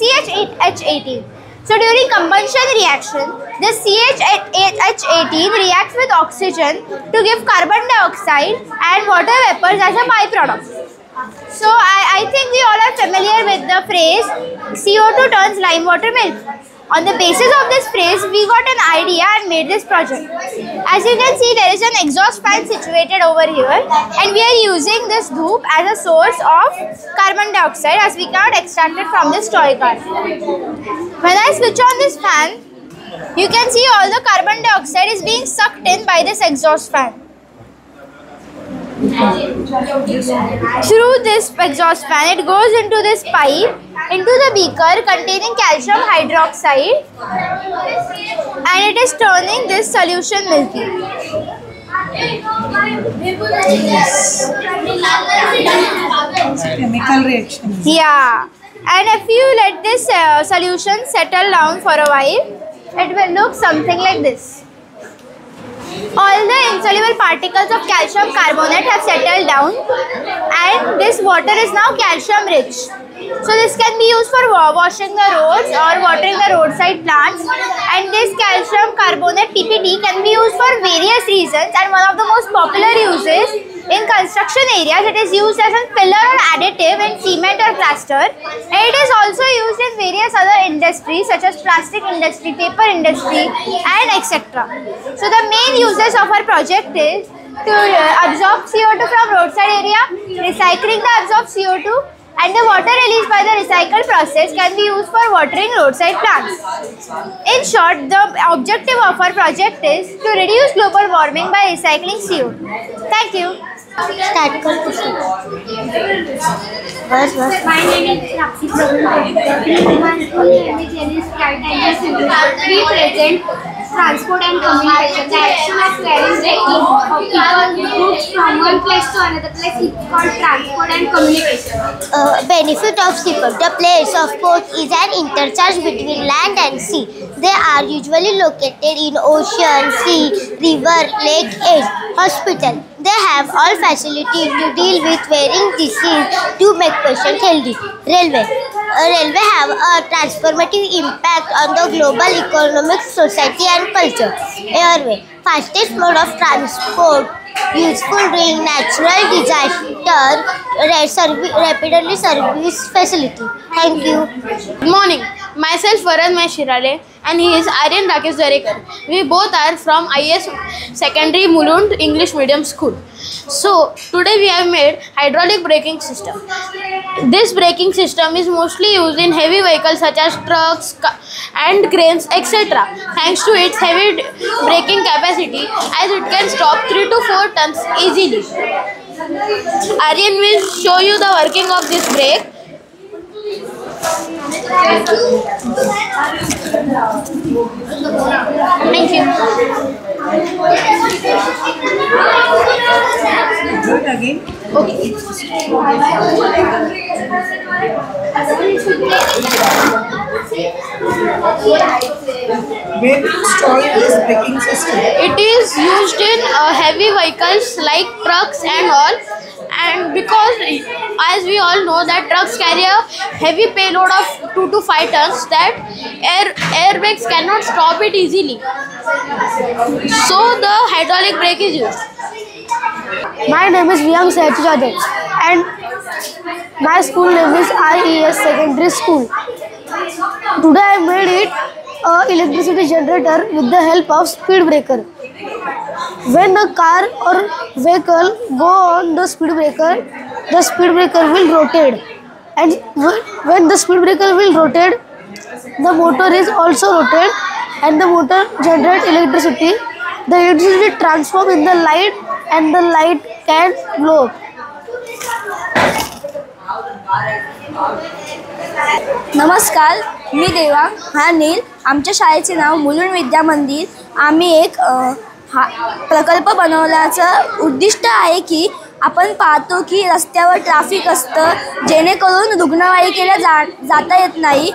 CH18. So during combustion reaction, this CH18 reacts with oxygen to give carbon dioxide and water vapors as a byproduct. So I think we all are familiar with the phrase CO2 turns lime water milk. On the basis of this phrase, we got an idea and made this project. As you can see, there is an exhaust fan situated over here, and we are using this dhoop as a source of carbon dioxide as we cannot extract it from this toy car. When I switch on this fan, you can see all the carbon dioxide is being sucked in by this exhaust fan. Through this exhaust fan, it goes into this pipe, into the beaker containing calcium hydroxide, and it is turning this solution milky. Chemical reaction. Yeah, and if you let this solution settle down for a while, it will look something like this. All the insoluble particles of calcium carbonate have settled down, and this water is now calcium rich. So this can be used for washing the roads or watering the roadside plants, and this calcium carbonate PPT can be used for various reasons, and one of the most popular uses in construction areas, it is used as a filler or additive in cement or plaster, and it is also used in various other industries such as plastic industry, paper industry, and etc. So the main uses of our project is to absorb CO2 from roadside area, recycling the absorbed CO2, and the water released by the recycle process can be used for watering roadside plants. In short, the objective of our project is to reduce global warming by recycling CO2. Thank you. Start कर बस बस। My name is Rapsi Prabhu. We present transport and communication. The action of carrying people goods from one place to another place is called transport and communication. Benefit of seaport. The place of port is an interchange between land and sea. They are usually located in ocean, sea, river, lake, edge, hospital. They have all facilities to deal with varying disease to make patient healthy. Railway. Railway have a transformative impact on the global economic, society and culture. Airway. Fastest mode of transport. Useful during natural disaster. Rapidly service facility. Thank you. Good morning. Myself Varad Shirale and he is Aryan Rakesh Darekar. We both are from IS Secondary Mulund English Medium School. So today we have made hydraulic braking system. This braking system is mostly used in heavy vehicles such as trucks and cranes etc. Thanks to its heavy braking capacity as it can stop 3 to 4 tons easily. Aryan will show you the working of this brake. Thank you. Do it again. Okay. Where do you install this braking system? It is used in heavy vehicles like trucks and all. And because as we all know that trucks carry a heavy payload of 2 to 5 tons, that airbags cannot stop it easily. So the hydraulic brake is used. My name is Riyang Sehchijade and my school name is IES Secondary School. Today I made it electricity generator with the help of speed breaker. When a car or vehicle go on the speed breaker will rotate, and when the speed breaker will rotate, the motor is also rotate, and the motor generates electricity. The electricity transform in the light, and the light can glow. नमस्कार, मी देवांग हा नील. आमच्या शाळेचे नाव मुलुंड विद्या मंदिर. आम्ही एक प्रकल्प बनवण्याचं उद्दिष्ट आहे की आपण पाहतो की रस्त्यावर ट्रॅफिक असतं, जेणेकरून रुग्णवाहिकेला जाता येत नाही.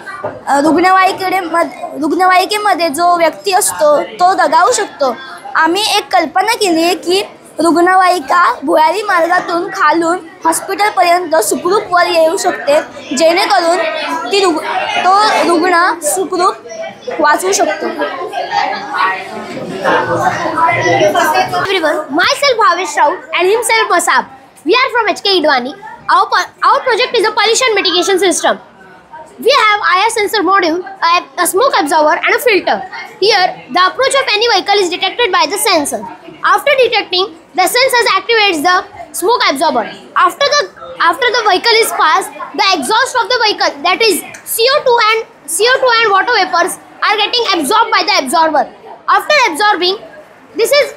रुग्णवाहिकेमध्ये जो व्यक्ती असतो तो दगावू शकतो. आम्ही एक कल्पना केली आहे की रुग्णवाहिका भुयारी मार्गातून खालून हॉस्पिटलपर्यंत सुखरूप वर येऊ शकते, जेणेकरून तो रुग्ण सुखरूप वाचू शकतो. Everyone, myself Bhavesh Raut and himself Masab. We are from HK Idwani. Our project is a pollution mitigation system. We have IR sensor module, a smoke absorber and a filter. Here, the approach of any vehicle is detected by the sensor. After detecting, the sensor activates the smoke absorber. After the vehicle is passed, the exhaust of the vehicle, that is CO2 and water vapors, are getting absorbed by the absorber. After absorbing, this is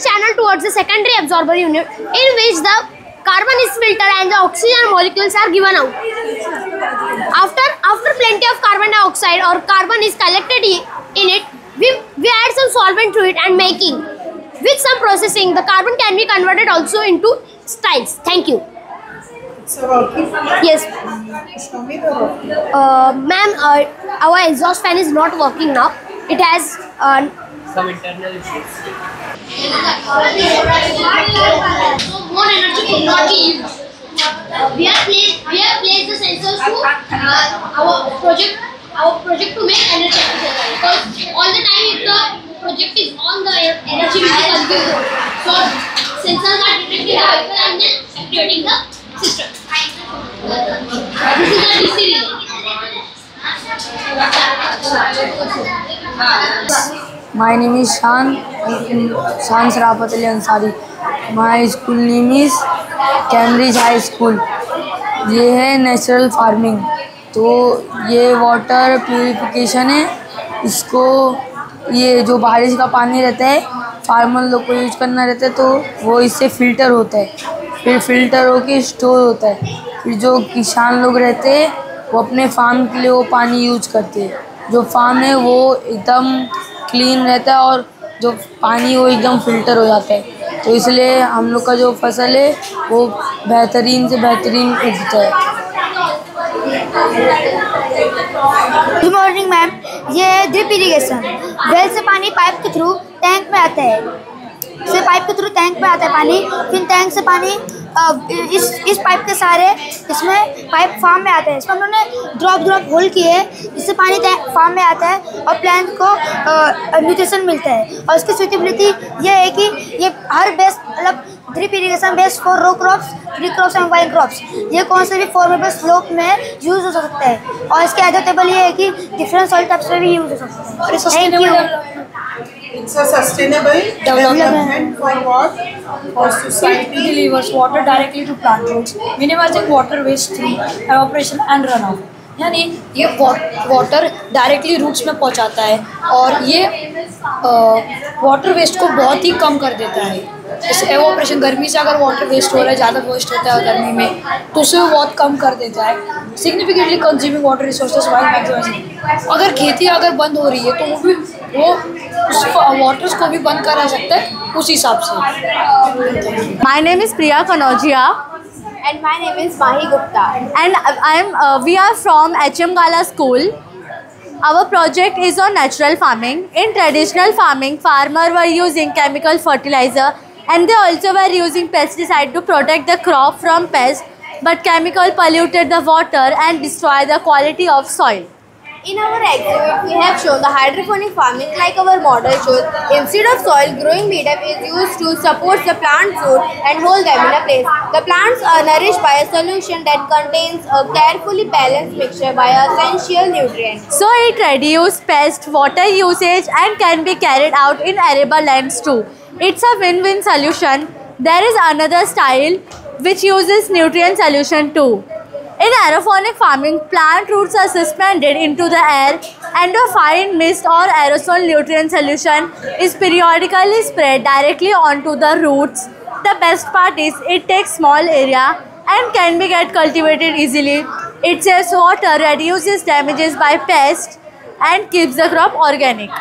channeled towards the secondary absorber unit, in which the carbon is filtered and the oxygen molecules are given out. After plenty of carbon dioxide or carbon is collected in it, we add some solvent to it and making. With some processing, the carbon can be converted also into styles. Thank you. Yes. Ma'am, our exhaust fan is not working now. It has some internal issues. More energy could not be used. We have placed the sensors to our project to make energy efficient, because all the time if the project is on, the energy will be consumed. So sensors are detecting the vehicle and then activating the system. This is a DC relay. My name is Shan Sarapat Ali Ansari. My school name is Cambridge High School. ये है natural farming, तो ये water purification है. इसको ये जो बारिश का पानी रहता है फार्मर लोग को यूज करना रहता है तो वो इससे फिल्टर होता है, फिर फिल्टर होके स्टोर होता है, फिर जो किसान लोग रहते हैं वो अपने फार्म के लिए वो पानी यूज करते हैं। जो फार्म है वो एकदम क्लीन रहता है और जो पानी वो एकदम फिल्टर हो जाता है, तो इसलिए हम लोग का जो फसल है वो बेहतरीन से बेहतरीन उगता है। गुड मॉर्निंग मैम, ये है ड्रिप इरिगेशन। वेल से पानी पाइप के थ्रू टैंक में आता है, से पाइप के थ्रू टैंक में आता है पानी, फिर टैंक से पानी इस पाइप के सहारे इसमें पाइप फार्म में आता है। इसमें हम लोगों ने ड्रॉप होल किए हैं, इससे पानी फार्म में आता है और प्लांट को न्यूट्रिशन मिलता है। और इसकी सुटेबिलिटी ये है कि ये हर बेस्ट मतलब drip irrigation best for row crops, tree crops and vine crops, ये कौन से भी फॉर्मेबल स्लोप में यूज हो सकता है। और इसके एडोटेबल ये है कि डिफरेंट सॉइल टाइप्स में भी यूज हो सकता है। Thank you. It's a sustainable development for what? For society. It delivers water directly to plant roots, minimizing water waste through evaporation and runoff. यानी ये वाटर डायरेक्टली रूट्स में पहुंचाता है और ये वाटर वेस्ट को बहुत ही कम कर देता है। जैसे एवोपरेशन, गर्मी से अगर वाटर वेस्ट हो रहा है, ज़्यादा वेस्ट होता है गर्मी में, तो उसे बहुत कम कर देता है। Significantly consuming water resources while maximizing. अगर खेती अगर बंद हो रही है तो वो उस वाटर्स को भी बंद करा सकता है उस हिसाब से। My name is Priya Kanojia. And my name is Mahi Gupta. And we are from HM Gala School. Our project is on natural farming. In traditional farming, farmers were using chemical fertilizer and they also were using pesticide to protect the crop from pests, but chemical polluted the water and destroyed the quality of soil. In our exhibit, we have shown the hydroponic farming like our model shows. Instead of soil, growing medium is used to support the plant root and hold them in a place. The plants are nourished by a solution that contains a carefully balanced mixture by essential nutrients. So it reduces pest, water usage and can be carried out in arable lands too. It's a win-win solution. There is another style which uses nutrient solution too. In aeroponic farming, plant roots are suspended into the air and a fine mist or aerosol nutrient solution is periodically spread directly onto the roots. The best part is it takes small area and can be get cultivated easily. It saves water, reduces damages by pests and keeps the crop organic.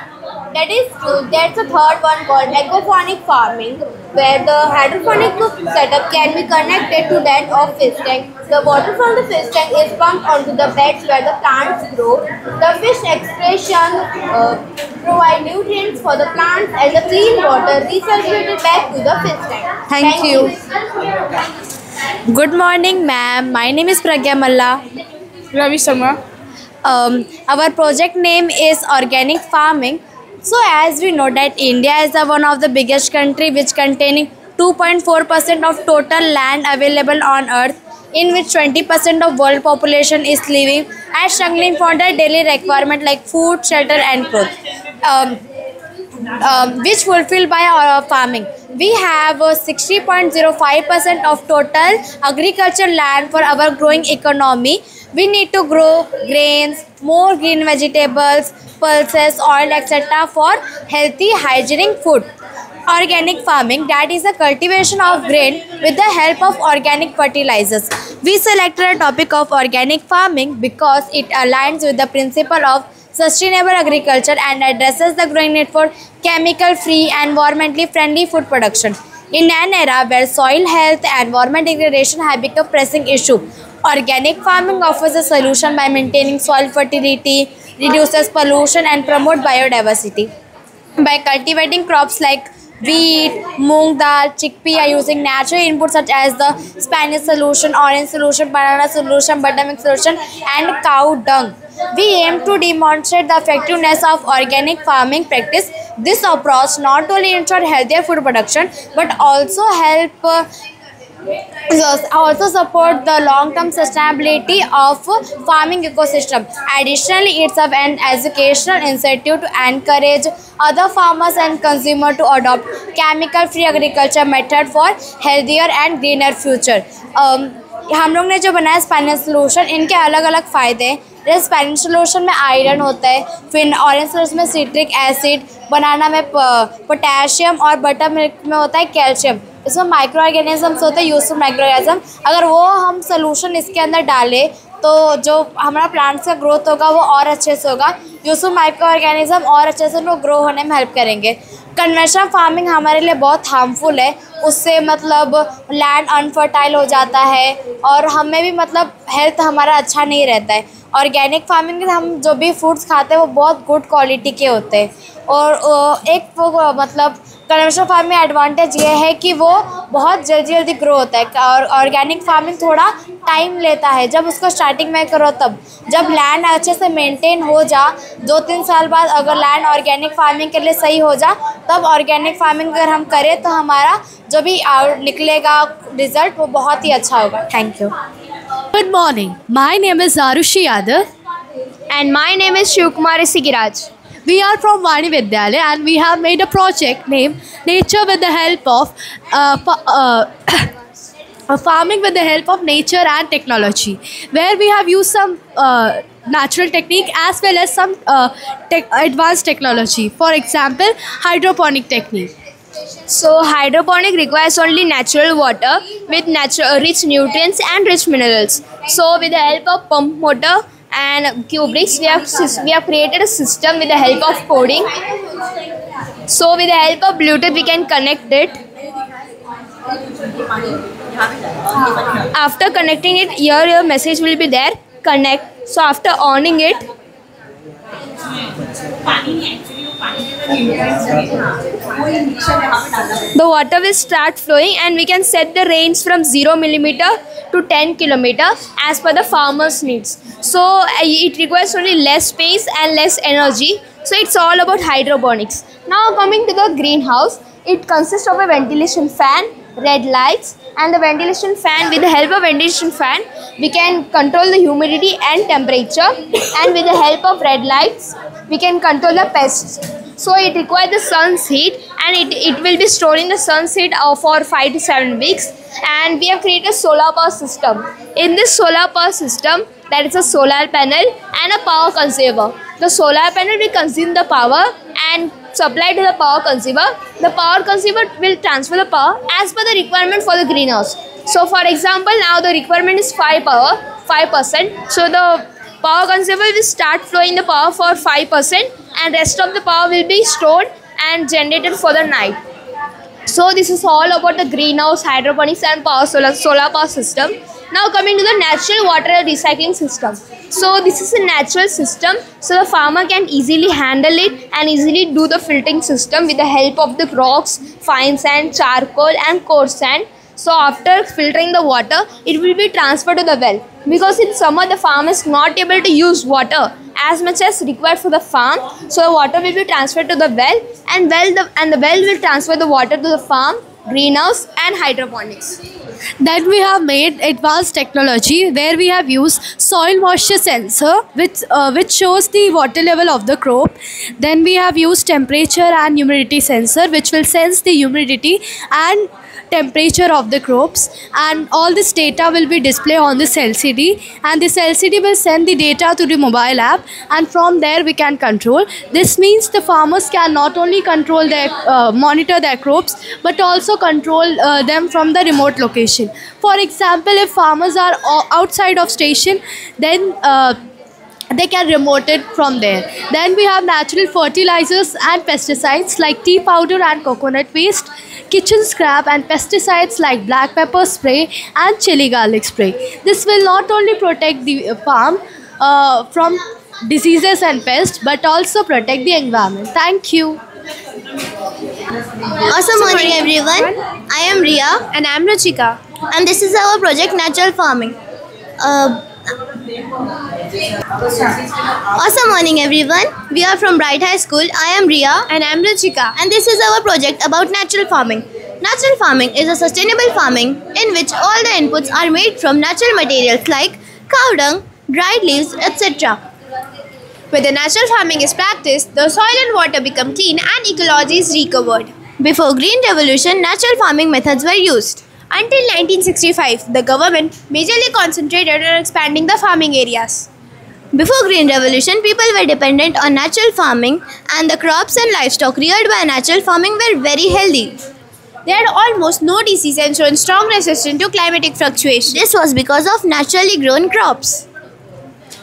That is true. That's the third one called aquaponic farming, where the hydroponic setup can be connected to that of fish tank. The water from the fish tank is pumped onto the beds where the plants grow. The fish excretion provide nutrients for the plants and the clean water recirculated back to the fish tank. Thank you. Good morning, ma'am. My name is Pragya Malla. Ravi Sharma. Our project name is organic farming. So as we know that India is one of the biggest country which containing 2.4% of total land available on earth, in which 20% of world population is living and struggling for their daily requirement like food, shelter and clothes, which fulfilled by our farming. We have 60.05% of total agricultural land for our growing economy. We need to grow grains, more green vegetables, pulses, oil, etc. for healthy, hygienic food. Organic farming, that is the cultivation of grain with the help of organic fertilizers. We selected a topic of organic farming because it aligns with the principle of sustainable agriculture and addresses the growing need for chemical-free and environmentally friendly food production. In an era where soil health and environment degradation have become pressing issue, organic farming offers a solution by maintaining soil fertility, reduces pollution and promote biodiversity. By cultivating crops like wheat, moong dal, chickpea are using natural inputs such as the Spanish solution, orange solution, banana solution, buttermilk solution and cow dung. We aim to demonstrate the effectiveness of organic farming practice. This approach not only ensures healthier food production but also support the long-term sustainability of farming ecosystem. Additionally, it's an educational incentive to encourage other farmers and consumers to adopt chemical-free agriculture method for healthier and greener future. हम लोग ने जो बनाया Spanish solution, इनके अलग अलग फ़ायदे हैं जैसे स्पेनिश लोशन में आयरन होता है, फिर ऑरेंज सोल्यूशन में सिट्रिक एसिड, बनाना में पोटेशियम और बटर मिल्क में होता है कैल्शियम। इसमें माइक्रो ऑर्गेनिजम्स होते हैं, यूजफुल माइक्रो ऑर्गेनिज्म। अगर वो हम सोल्यूशन इसके अंदर डालें तो जो हमारा प्लांट्स का ग्रोथ होगा वो और अच्छे से होगा। यूजफुल माइक्रो ऑर्गेनिज्म और अच्छे से उनको ग्रो होने में हेल्प करेंगे। कन्वेंशनल फार्मिंग हमारे लिए बहुत हार्मफुल है, उससे मतलब लैंड अनफर्टाइल हो जाता है और हमें भी मतलब हेल्थ हमारा अच्छा नहीं रहता है। ऑर्गेनिक फार्मिंग में हम जो भी फूड्स खाते हैं वो बहुत गुड क्वालिटी के होते हैं। और एक वो मतलब कन्वेंशनल फार्मिंग में एडवांटेज ये है कि वो बहुत जल्दी ग्रो होता है, और ऑर्गेनिक फार्मिंग थोड़ा टाइम लेता है। जब उसको स्टार्टिंग में करो तब, जब लैंड अच्छे से मेंटेन हो जा, 2-3 साल बाद अगर लैंड ऑर्गेनिक फार्मिंग के लिए सही हो जा, तब ऑर्गेनिक फार्मिंग अगर हम करें तो हमारा जो भी निकलेगा रिजल्ट वो बहुत ही अच्छा होगा। Thank you. Good morning. My name is Arushi Yadav. And my name is Shivkumari Sigiraj. We are from Vani Vidyalaya and we have made a project named Nature with the help of farming with the help of nature and technology, where we have used some natural technique as well as some advanced technology. For example, hydroponic technique. So hydroponic requires only natural water with rich nutrients and rich minerals. So with the help of pump motor and cubricks, we have created a system with the help of coding. So with the help of Bluetooth, we can connect it. After connecting it, here your message will be there, connect. So after owning it, the water will start flowing and we can set the range from 0 millimeter to 10 kilometer as per the farmer's needs. So it requires only less space and less energy. So it's all about hydroponics. Now coming to the greenhouse, it consists of a ventilation fan, red lights, and the ventilation fan. With the help of ventilation fan, we can control the humidity and temperature, and with the help of red lights, we can control the pests. So it requires the sun's heat, and it will be stored in the sun's heat for 5 to 7 weeks. And we have created a solar power system. In this solar power system, that is a solar panel and a power conserver. The solar panel will consume the power and supply to the power consumer. The power consumer will transfer the power as per the requirement for the greenhouse. So for example, now the requirement is 5%. So the power consumer will start flowing the power for 5%, and rest of the power will be stored and generated for the night. So this is all about the greenhouse, hydroponics and solar power system. Now coming to the natural water recycling system. So this is a natural system, so the farmer can easily handle it and easily do the filtering system with the help of the rocks, fine sand, charcoal and coarse sand. So after filtering the water, it will be transferred to the well, because in summer the farmer is not able to use water as much as required for the farm. So the water will be transferred to the well, and the well will transfer the water to the farm, greenhouse and hydroponics. Then we have made advanced technology where we have used soil moisture sensor which shows the water level of the crop. Then we have used temperature and humidity sensor which will sense the humidity and temperature of the crops, and all this data will be displayed on this LCD, and this LCD will send the data to the mobile app, and from there we can control. This means the farmers can not only control their monitor their crops but also control them from the remote location. For example, if farmers are outside of station, then they can remote it from there. Then we have natural fertilizers and pesticides like tea powder and coconut waste, kitchen scrap and pesticides like black pepper spray and chili garlic spray. This will not only protect the farm from diseases and pests but also protect the environment. Thank you. Awesome morning everyone. I am Ria and I am Ruchika, and this is our project Natural Farming. Awesome morning everyone. We are from Bright High School. I am Ria and I am Ruchika, and this is our project about natural farming. Natural farming is a sustainable farming in which all the inputs are made from natural materials like cow dung, dried leaves, etc. When the natural farming is practiced, the soil and water become clean and ecology is recovered. Before Green Revolution, natural farming methods were used. Until 1965, the government majorly concentrated on expanding the farming areas. Before Green Revolution, people were dependent on natural farming, and the crops and livestock reared by natural farming were very healthy. They had almost no disease and shown strong resistance to climatic fluctuations. This was because of naturally grown crops.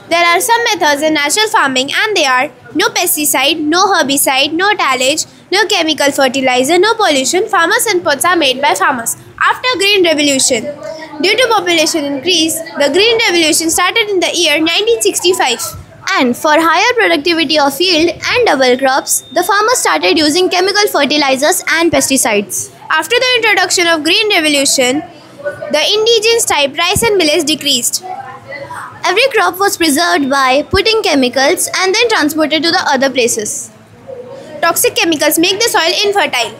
There are some methods in natural farming, and they are no pesticide, no herbicide, no tillage, no chemical fertilizer, no pollution. Farmers' inputs are made by farmers. After Green Revolution, due to population increase, the Green Revolution started in the year 1965. And for higher productivity of yield and double crops, the farmers started using chemical fertilizers and pesticides. After the introduction of Green Revolution, the indigenous type rice and millets decreased. Every crop was preserved by putting chemicals and then transported to the other places. Toxic chemicals make the soil infertile.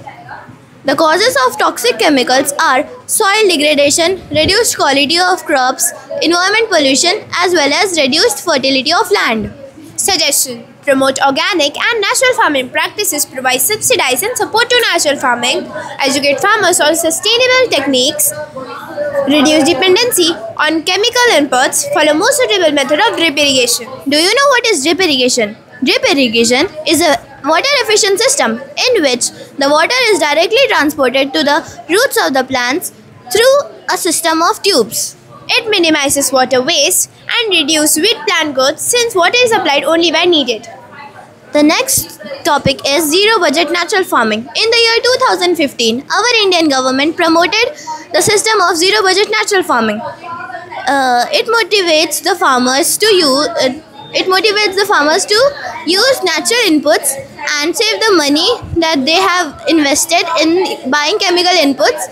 The causes of toxic chemicals are soil degradation, reduced quality of crops, environment pollution, as well as reduced fertility of land. Suggestion: promote organic and natural farming practices, provide subsidies and support to natural farming, educate farmers on sustainable techniques, reduce dependency on chemical inputs, follow more suitable method of drip irrigation. Do you know what is drip irrigation? Drip irrigation is a water efficient system in which the water is directly transported to the roots of the plants through a system of tubes. It minimizes water waste and reduces weed plant growth since water is applied only when needed. The next topic is zero budget natural farming. In the year 2015, our Indian government promoted the system of zero budget natural farming. It motivates the farmers to use natural inputs and save the money that they have invested in buying chemical inputs.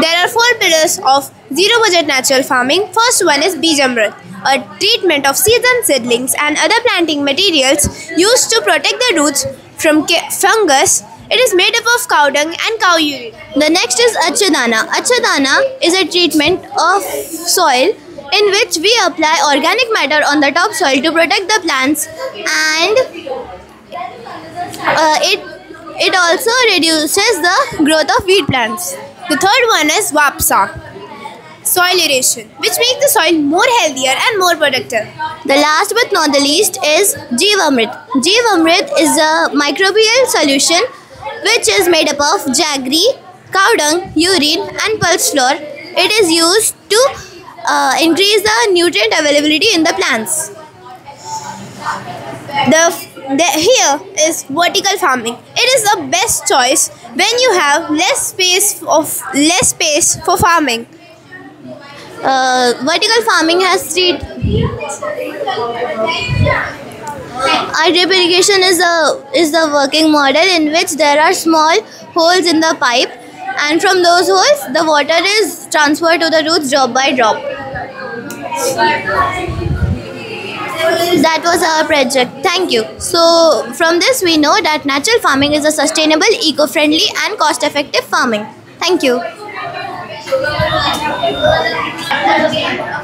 There are 4 pillars of zero budget natural farming. First one is Bij Amrit, a treatment of seeds and seedlings and other planting materials used to protect the roots from fungus. It is made up of cow dung and cow urine. The next is Achadana. Achadana is a treatment of soil in which we apply organic matter on the topsoil to protect the plants, and it also reduces the growth of weed plants. The third one is Vapsa, soil aeration, which makes the soil more healthier and more productive. The last but not the least is Jeevamrit. Jeevamrit is a microbial solution which is made up of jaggery, cow dung, urine and pulse flour. It is used to increase the nutrient availability in the plants. Here is vertical farming. It is the best choice when you have less space for farming. Vertical farming has 3. Drip irrigation is the working model in which there are small holes in the pipe, and from those holes the water is transferred to the roots drop by drop. That was our project. Thank you. So from this we know that natural farming is a sustainable, eco-friendly and cost-effective farming. Thank you.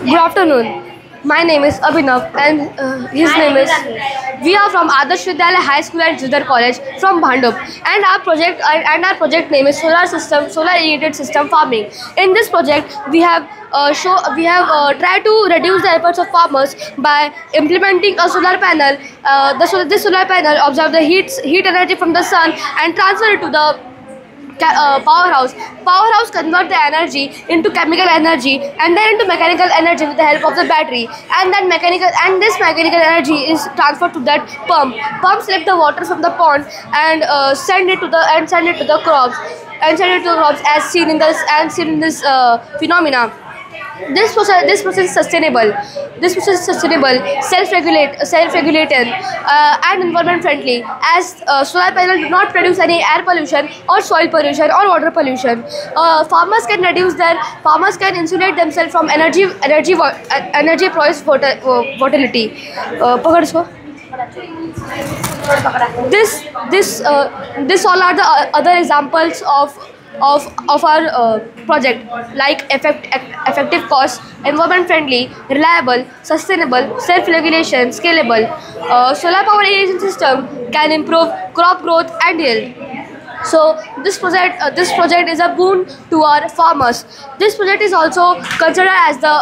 Good afternoon. My name is Abhinav and his name is. We are from Adarsh Vidyalaya High School and Junior College from Bhandup, and our project name is Solar Irrigated System Farming. In this project, we have tried to reduce the efforts of farmers by implementing a solar panel. This solar panel observes the heat energy from the sun and transfer it to the powerhouse. Powerhouse convert the energy into chemical energy and then into mechanical energy with the help of the battery, and this mechanical energy is transferred to that pump. Pumps lift the water from the pond and send it to the crops as seen in this phenomena. This process is sustainable. Self-regulated, and environment friendly, as solar panel do not produce any air pollution or soil pollution or water pollution. Farmers can insulate themselves from energy price volatility. This all are the other examples of our project, like effective cost, environment friendly, reliable, sustainable, self-regulation, scalable. Solar power irrigation system can improve crop growth and yield. So this project is a boon to our farmers. This project is also considered as the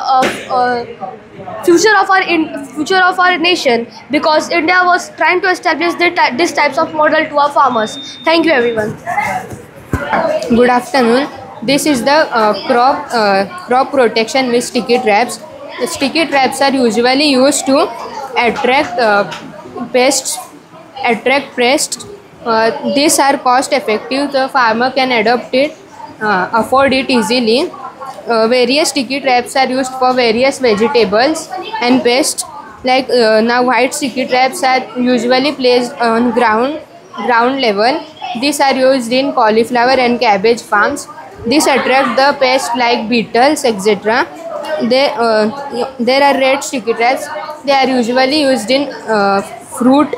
future of our nation, because India was trying to establish this types of model to our farmers. Thank you, everyone. Good afternoon. This is the crop protection with sticky traps. The sticky traps are usually used to attract pests. These are cost effective. The farmer can afford it easily. Various sticky traps are used for various vegetables and pests. Like now, white sticky traps are usually placed on ground level. These are used in cauliflower and cabbage farms. These attract the pests like beetles, etc. There are red sticky traps. They are usually used in fruit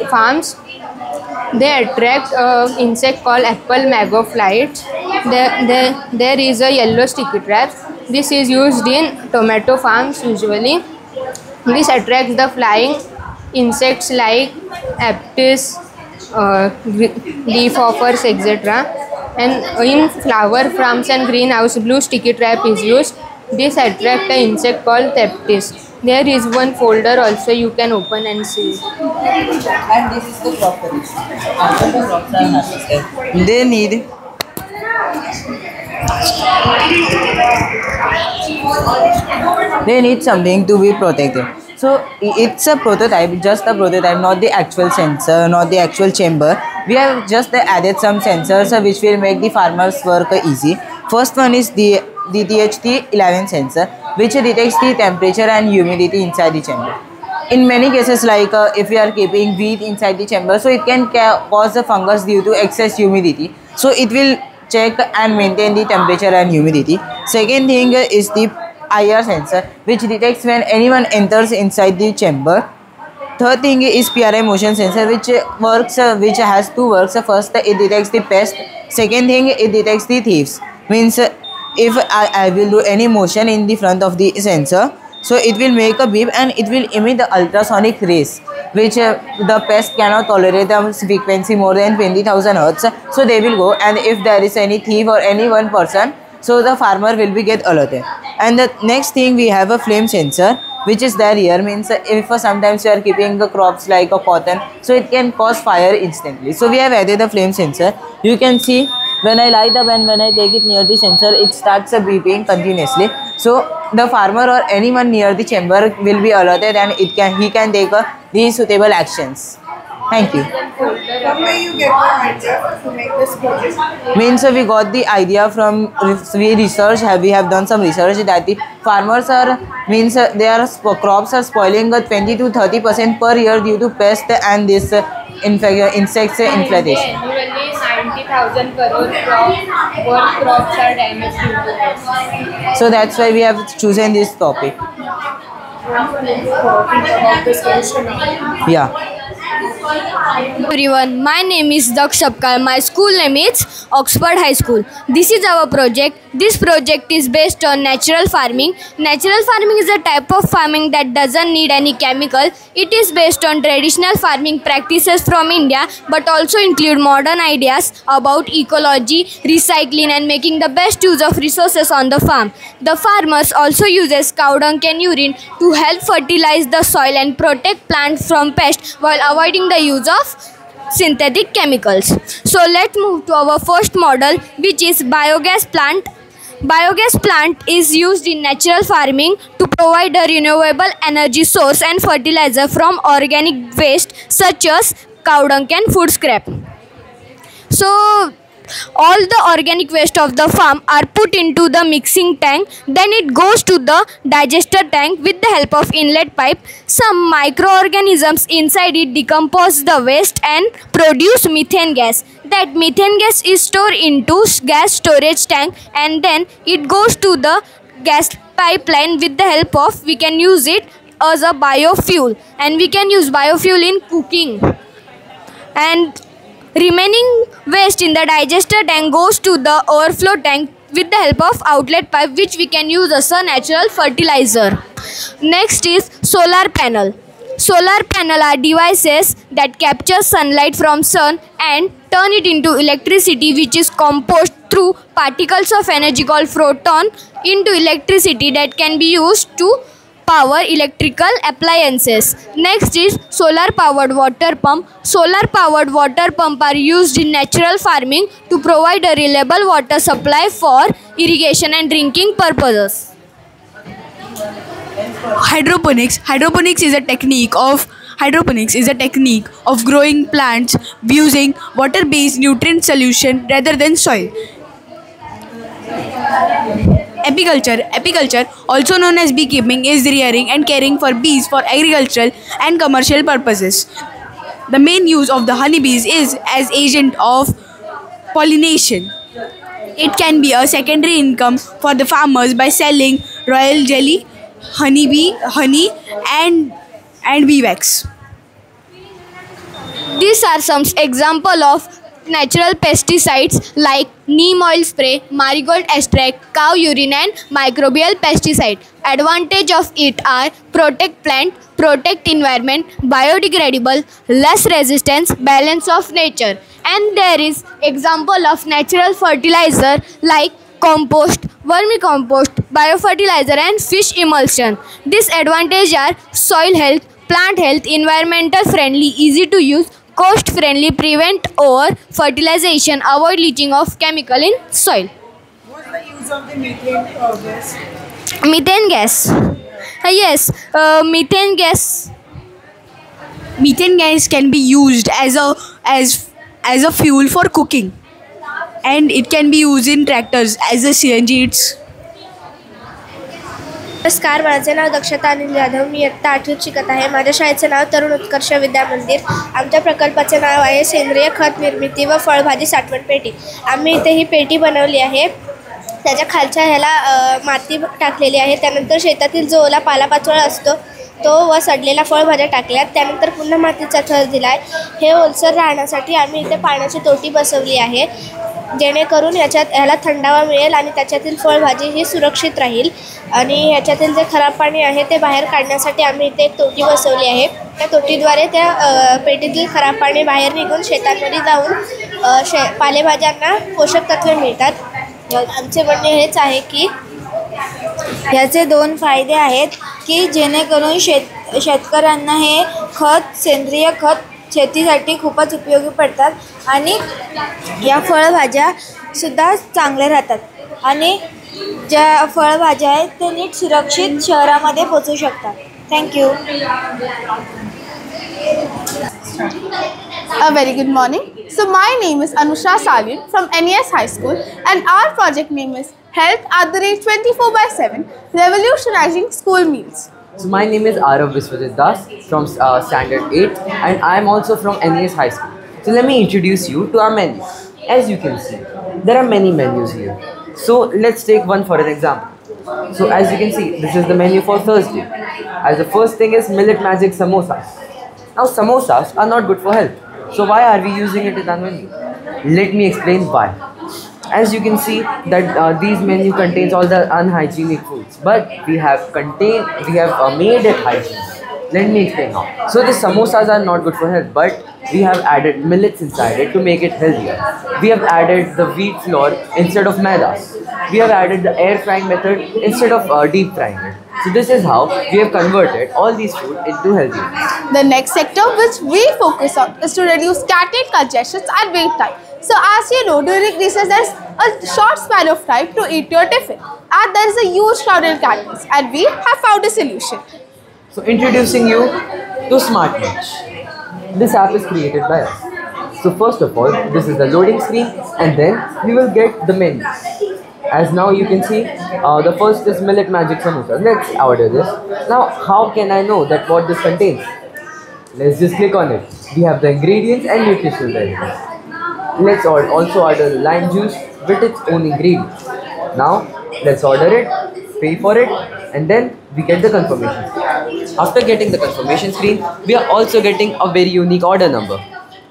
farms. They attract insect called apple magophytes. There is a yellow sticky trap. This is used in tomato farms usually. This attracts the flying insects like aphids, leafhoppers, etc. And in flower farms and greenhouse, blue sticky trap is used. This attracts the insect called theptis. There is one folder also, you can open and see. And this is the crop protection. After the crops are harvested, they need something to be protected. So it's a prototype, just a prototype, not the actual sensor, not the actual chamber. We have just added some sensors which will make the farmers' work easy. First one is the DTHT11 sensor, which detects the temperature and humidity inside the chamber. In many cases, like if we are keeping wheat inside the chamber, so it can cause a fungus due to excess humidity. So it will check and maintain the temperature and humidity. Second thing is the IR sensor, which detects when anyone enters inside the chamber. Third thing is PRI motion sensor, which has two works. First, it detects the pest. Second thing, it detects the thieves. Means if I will do any motion in the front of the sensor, so it will make a beep and it will emit the ultrasonic rays, which the pest cannot tolerate the frequency more than 20,000 hertz. So they will go, and if there is any thief or any one person, so the farmer will be get alerted. And the next thing, we have a flame sensor, which is there here. Means if sometimes you are keeping the crops like a cotton, so it can cause fire instantly. So we have added the flame sensor. You can see when I light up and when I take it near the sensor, it starts beeping continuously. So the farmer or anyone near the chamber will be alerted, and he can take the suitable actions. Thank you. From where you get the idea to make this project? Means we got the idea from we have done some research that the farmers their crops are spoiling 20 to 30% per year due to pest and this insects infestation. Annually 90,000 crore crops are damaged due to this. So that's why we have chosen this topic. Yeah. Everyone, my name is Daksh Sapkar. My school name is Oxford High School. This is our project. This project is based on natural farming. Natural farming is a type of farming that doesn't need any chemical. It is based on traditional farming practices from India, but also include modern ideas about ecology, recycling, and making the best use of resources on the farm. The farmers also uses cow dung and urine to help fertilize the soil and protect plants from pests while avoiding the use of synthetic chemicals. So let's move to our first model, which is biogas plant. Biogas plant is used in natural farming to provide a renewable energy source and fertilizer from organic waste such as cow dung and food scrap. So all the organic waste of the farm are put into the mixing tank. Then it goes to the digester tank with the help of inlet pipe. Some microorganisms inside it decompose the waste and produce methane gas. That methane gas is stored into gas storage tank, and then it goes to the gas pipeline. With the help of, we can use it as a biofuel, and we can use biofuel in cooking. And remaining waste in the digester tank goes to the overflow tank with the help of outlet pipe, which we can use as a natural fertilizer. Next is solar panel. Solar panel are devices that capture sunlight from sun and turn it into electricity, which is composed through particles of energy called photon into electricity that can be used to power electrical appliances. Next is solar powered water pump. Solar powered water pump are used in natural farming to provide a reliable water supply for irrigation and drinking purposes. Hydroponics is a technique of growing plants using water-based nutrient solution rather than soil. Apiculture, also known as beekeeping, is rearing and caring for bees for agricultural and commercial purposes. The main use of the honeybees is as agent of pollination. It can be a secondary income for the farmers by selling royal jelly, honey and bee wax. These are some examples of natural pesticides like neem oil spray, marigold extract, cow urine and microbial pesticide. Advantage of it are protect plant, protect environment, biodegradable, less resistance, balance of nature. And there is example of natural fertilizer like compost, vermicompost, biofertilizer and fish emulsion. Disadvantages are soil health, plant health, environmental friendly, easy to use, cost friendly, prevent over fertilization, avoid leaching of chemical in soil. What's the use of the methane gas? Methane gas. Yes, methane gas. Methane gas can be used as a fuel for cooking, and it can be used in tractors as a CNG. नमस्कार, माझे नाव दक्षता अनिल जाधव. मी इयत्ता 8वीत शिकत आहे. माझ्या शाळेचं नाव तरुण उत्कर्ष विद्या मंदिर. आमच्या प्रकल्पाचे नाव आहे सेंद्रिय खत निर्मिती व फळभाजी साठवण पेटी. आम्ही इथे ही पेटी बनवली आहे. त्याच्या खालच्या ह्याला माती टाकलेली आहे. त्यानंतर शेतातील जो ओला पालापाचोळा असतो तो व सडलेल्या फळभाज्या टाकल्यात. त्यानंतर पुन्हा मातीचा थर दिला आहे. हे ओलसर राहण्यासाठी आम्ही इथे पाण्याची तोटी बसवली आहे, जेणेकरून ह्याला थंडावा मिळेल आणि त्याच्यातील फळभाजी ही सुरक्षित राहील. आणि ह्याच्यातील जे खराब पाणी आहे ते बाहेर काढण्यासाठी आम्ही इथे एक तोटी बसवली आहे. त्या तोटीद्वारे त्या पेटीतील खराब पाणी बाहेर निघून शेतांमध्ये जाऊन पालेभाज्यांना पोषक तत्वे मिळतात. आमचे म्हणणे हेच आहे की ह्याचे 2 फायदे आहेत की जेणेकरून शेतकऱ्यांना हे खत, सेंद्रिय खत शेतीसाठी खूपच उपयोगी पडतात आणि या फळभाज्यासुद्धा चांगल्या राहतात आणि ज्या फळभाज्या आहेत ते नीट सुरक्षित शहरामध्ये पोहोचू शकतात. Thank you. A very good morning. So my name is Anusha Salit from NES High School and our project name is Health at the Rate 24/7 Revolutionizing School Meals. So my name is Arav Viswajit Das from Standard 8 and I am also from NES High School. So let me introduce you to our menu. As you can see, there are many menus here. So let's take one for an example. So as you can see, this is the menu for Thursday. As the first thing is Millet Magic Samosas. Now samosas are not good for health. So why are we using it in our menu? Let me explain why. As you can see that these menu contains all the unhygienic foods, but we have made it hygienic. Let me explain how. So the samosas are not good for health, but we have added millets inside it to make it healthier. We have added the wheat flour instead of maidas. We have added the air frying method instead of deep frying it. So this is how we have converted all these food into healthy. The next sector which we focus on is to reduce cataract, congestions and wait time. So as you know, during recess there is a short span of time to eat your tiffin and there is a huge crowd in canteens and we have found a solution. So introducing you to SmartMatch. This app is created by us. So first of all, this is the loading screen and then we will get the menu. As now you can see, the first is Millet Magic Samosa. Let's order this. Now how can I know that what this contains? Let's just click on it. We have the ingredients and nutritional values. Let's also order lime juice with its own ingredients. Now let's order it, pay for it, and then we get the confirmation screen. After getting the confirmation screen, we are also getting a very unique order number.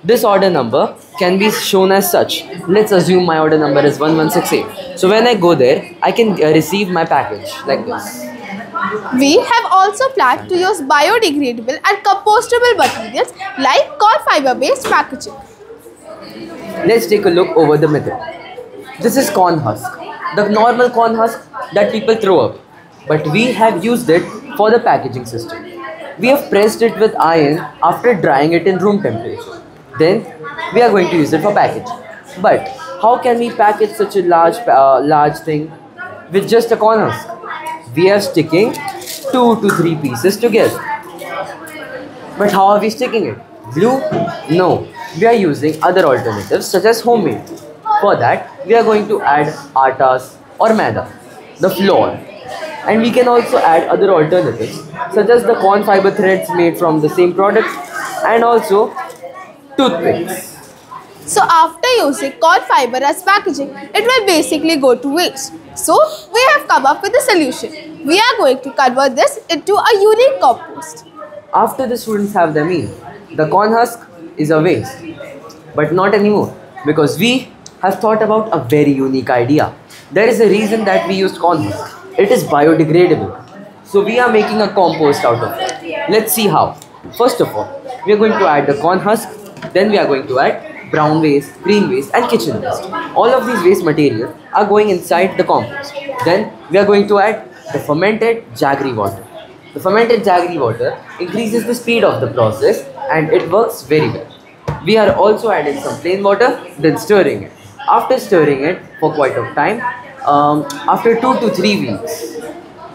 This order number can be shown as such. Let's assume my order number is 1168. So when I go there, I can receive my package like this. We have also planned to use biodegradable and compostable materials like corn fiber based packaging. Let's take a look over the method. This is corn husk, the normal corn husk that people throw up, but we have used it for the packaging system. We have pressed it with iron after drying it in room temperature. Then we are going to use it for packaging. But how can we package such a large thing with just a corn husk? We are sticking 2 to 3 pieces together. But how are we sticking it? Glue? No. We are using other alternatives such as homemade. For that, we are going to add attas or maida, the flour. And we can also add other alternatives such as the corn fiber threads made from the same product and also toothpicks. So after using corn fiber as packaging, it will basically go to waste. So we have come up with a solution. We are going to convert this into a unique compost. After the students have their meal, the corn husk is a waste. But not anymore, because we have thought about a very unique idea. There is a reason that we used corn husk. It is biodegradable. So we are making a compost out of it. Let's see how. First of all, we are going to add the corn husk. Then we are going to add brown waste, green waste and kitchen waste. All of these waste materials are going inside the compost. Then we are going to add the fermented jaggery water. The fermented jaggery water increases the speed of the process and it works very well. We are also adding some plain water, then stirring it. After stirring it for quite a time, after 2 to 3 weeks,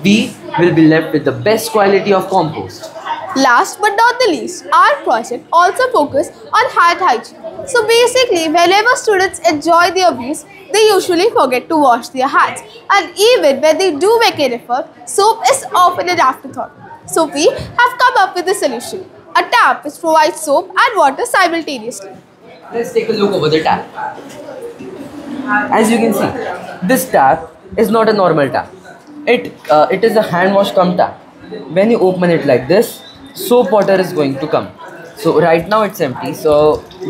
we will be left with the best quality of compost. Last but not the least, our project also focuses on hand hygiene. So basically, whenever students enjoy their meals, they usually forget to wash their hands. And even when they do make an effort, soap is often an afterthought. So we have come up with a solution. A tap which provides soap and water simultaneously. Let's take a look over the tap. As you can see, this tap is not a normal tap. It is a hand wash cum tap. When you open it like this, soap water is going to come. So right now it's empty,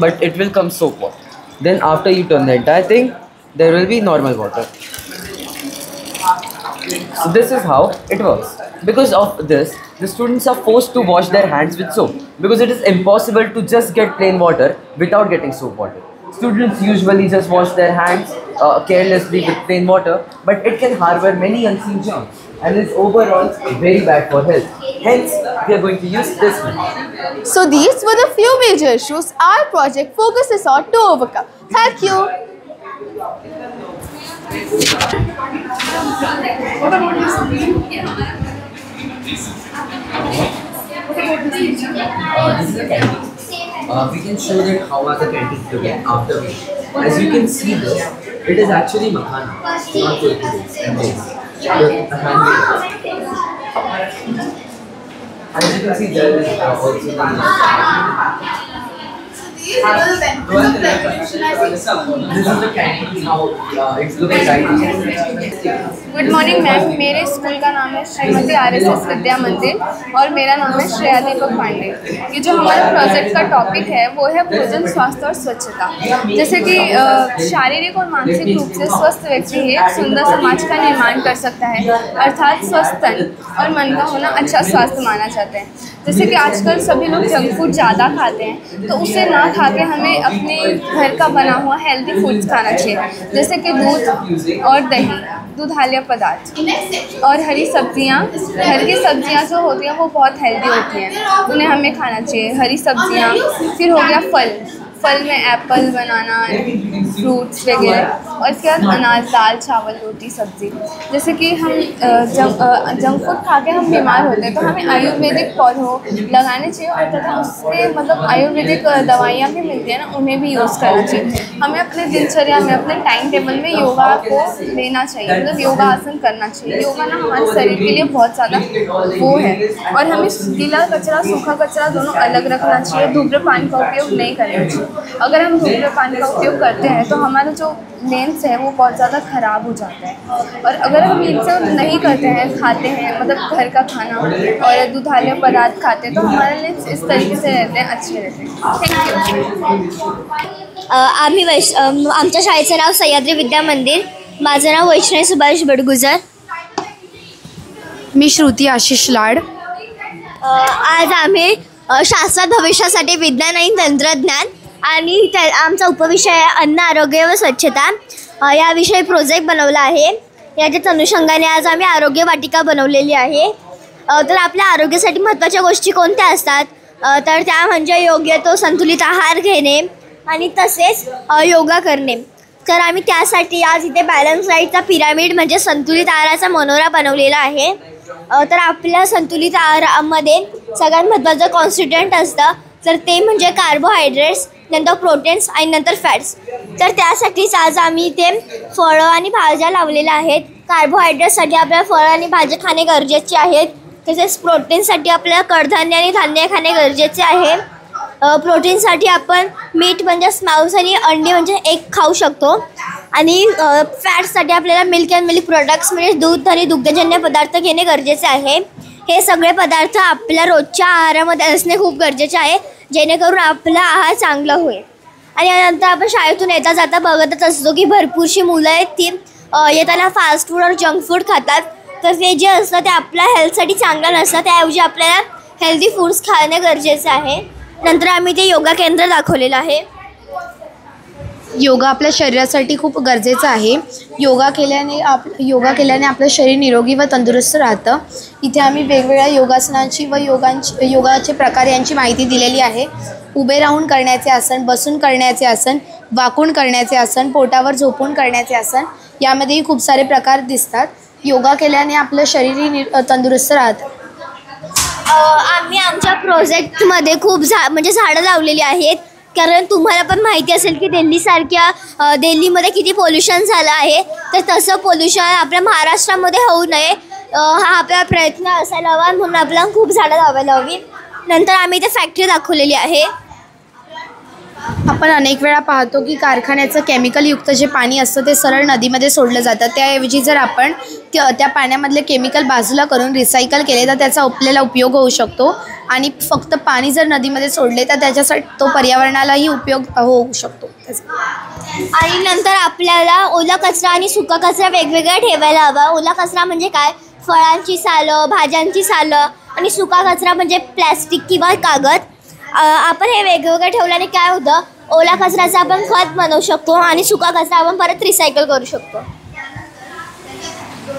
but it will come soap water. Then after you turn the entire thing, there will be normal water. So this is how it works. Because of this, the students are forced to wash their hands with soap because it is impossible to just get plain water without getting soap water. Students usually just wash their hands carelessly with plain water, but it can harbor many unseen germs and is overall very bad for health. Hence, we are going to use this method. So these were the few major issues our project focuses on to overcome. Thank you. We can show that how are the canteens looking after we. As you can see this, it is actually makhana, not turkey and this. The handmade. As you can see, there is also the this is the canteen, how it's looking right. Good morning ma'am, मेरे school का नाम है Shrimati RSS विद्या मंदिर और मेरा नाम है श्रेया दीपक पांडे। ये जो हमारा प्रोजेक्ट का टॉपिक है वो है भोजन, स्वास्थ्य और स्वच्छता। जैसे कि शारीरिक और मानसिक रूप से स्वस्थ व्यक्ति ही एक सुंदर समाज का निर्माण कर सकता है, अर्थात स्वस्थ तन और मन का होना अच्छा स्वास्थ्य माना जाता है। जैसे कि आजकल सभी लोग जंक फूड ज़्यादा खाते हैं, तो उसे ना खा के हमें अपने घर का बना हुआ हेल्दी फूड्स खाना चाहिए, जैसे कि दूध और दही, दूधालय पदार्थ और हरी सब्जियां। घर की सब्जियां जो होती हैं वो बहुत हेल्दी होती हैं, उन्हें हमें खाना चाहिए। हरी सब्जियां, फिर हो गया फल में एप्पल, बनाना, फ्रूट्स वगैरह, और इसके बाद अनाज, दाल, चावल, रोटी, सब्जी। जैसे कि हम जंक फूड खा के हम बीमार होते हैं, तो हमें आयुर्वेदिक पौधों लगाने चाहिए और तथा उससे मतलब आयुर्वेदिक दवाइयाँ भी मिलती हैं ना, उन्हें भी यूज़ करना चाहिए। हमें अपने दिनचर्या में, अपने टाइम टेबल में योगा को लेना चाहिए, मतलब योगा आसन करना चाहिए। योगा ना हमारे शरीर के लिए बहुत ज़्यादा वो है, और हमें गीला कचरा, सूखा कचरा दोनों अलग रखना चाहिए। धूम्रपान का उपयोग नहीं करना चाहिए। अगर हम धूम्रपान का उपयोग करते हैं तो हमारा जो लेंस है वो बहुत ज़्यादा ख़राब हो जाता है, और अगर हम इनसे नहीं करते हैं, खाते हैं मतलब घर का खाना और दूधालय पदार्थ खाते हैं, तो हमारे लेंस इस तरीके से रहते हैं, अच्छे रहते हैं। Thank you. आमच्या शाळेचं नाव सह्याद्री विद्या मंदिर। माझं नाव वैष्णवी सुभाष बडगुजर। मी श्रुती आशिष लाड। आज आम्ही शाश्वत भविष्यासाठी विज्ञान आणि तंत्रज्ञान आणि आमचा उपविषय आहे अन्न, आरोग्य व स्वच्छता. याविषयी प्रोजेक्ट बनवला आहे. याच्याच अनुषंगाने आज आम्ही आरोग्य वाटिका बनवलेली आहे. तर आपल्या आरोग्यासाठी महत्त्वाच्या गोष्टी कोणत्या असतात तर त्या म्हणजे योग्य तो संतुलित आहार घेणे आणि तसेच योगा करणे. तर आम्ही त्यासाठी आज इथे बॅलन्स डाईटचा पिरामिड म्हणजे संतुलित आहाराचा मनोरा बनवलेला आहे. तर आपल्या संतुलित आहारामध्ये सगळ्यात महत्त्वाचं कॉन्स्टिट्युएंट असतं तर ते म्हणजे कार्बोहायड्रेट्स, नंतर प्रोटीन्स आणि नंतर फॅट्स. तर त्यासाठीच आज आम्ही इथे फळं आणि भाज्या लावलेल्या आहेत. कार्बोहायड्रेट्ससाठी आपल्याला फळं आणि भाज्या खाणे गरजेचे आहेत. तसेच प्रोटीनसाठी आपल्याला कडधान्य आणि धान्य खाणे गरजेचे आहे. प्रोटीनसाठी आपण मीठ म्हणजे मांस आणि अंडी म्हणजे एग खाऊ शकतो. आणि फॅट्ससाठी आपल्याला मिल्क अँड मिल्क प्रोडक्ट्स म्हणजे दूध आणि दुग्धजन्य पदार्थ घेणे गरजेचे आहे. हे सगळे पदार्थ आपल्या रोजच्या आहारामध्ये असणे खूप गरजेचे आहे जेणेकरून आपला आहार चांगला होईल. आणि यानंतर आपण शाळेतून येता जाता बघतच असतो की भरपूरशी मुलं आहेत ती येताना फास्ट फूड और जंक फूड खातात. तर ते जे असतं ते आपल्या हेल्थसाठी चांगलं नसतं. त्याऐवजी आपल्याला हेल्दी फूड्स खाणे गरजेचे आहे. नंतर आम्ही ते योगा केंद्र दाखवलेलं आहे. योगा आपल्या शरीरासाठी खूप गरजेचं आहे. योगा केल्याने आपलं शरीर निरोगी व तंदुरुस्त राहतं. इथे आम्ही वेगवेगळ्या योगासनांची व योगाचे प्रकार यांची माहिती दिलेली आहे. उभे राहून करण्याचे आसन, बसून करण्याचे आसन, वाकून करण्याचे आसन, पोटावर झोपून करण्याचे आसन, यामध्येही खूप सारे प्रकार दिसतात. योगा केल्याने आपलं शरीरही तंदुरुस्त राहतं. आम्ही आमच्या प्रोजेक्टमध्ये खूप म्हणजे झाडं लावलेली आहेत. कारण तुम्हाला पण माहिती असेल की दिल्लीमध्ये किती पोल्युशन झालं आहे. तर तसं पोल्युशन आपल्या महाराष्ट्रामध्ये होऊ नये हा आपला प्रयत्न असायला हवा म्हणून आपल्याला खूप झाडं लावायला हवी. नंतर आम्ही इथे फॅक्टरी दाखवलेली आहे. आपण अनेक वेळा पाहतो की कारखान्याचं केमिकलयुक्त जे पाणी असतं ते सरळ नदीमध्ये सोडलं जातं. त्याऐवजी जर आपण त्या पाण्यामधले केमिकल बाजूला करून रिसायकल केले तर त्याचा आपल्याला उपयोग होऊ शकतो. आणि फक्त पाणी जर नदीमध्ये सोडले तर त्याच्यासाठी तो पर्यावरणालाही उपयोग होऊ शकतो. आणि नंतर आपल्याला ओला कचरा आणि सुका कचरा वेगवेगळा ठेवायला हवा. ओला कचरा म्हणजे काय, फळांची सालं, भाज्यांची सालं, आणि सुका कचरा म्हणजे प्लॅस्टिक किंवा कागद. आपण हे वेगवेगळं ठेवल्याने काय होतं, ओला कचऱ्याचा आपण खत बनवू शकतो आणि सुका कचरा आपण परत रिसायकल करू शकतो.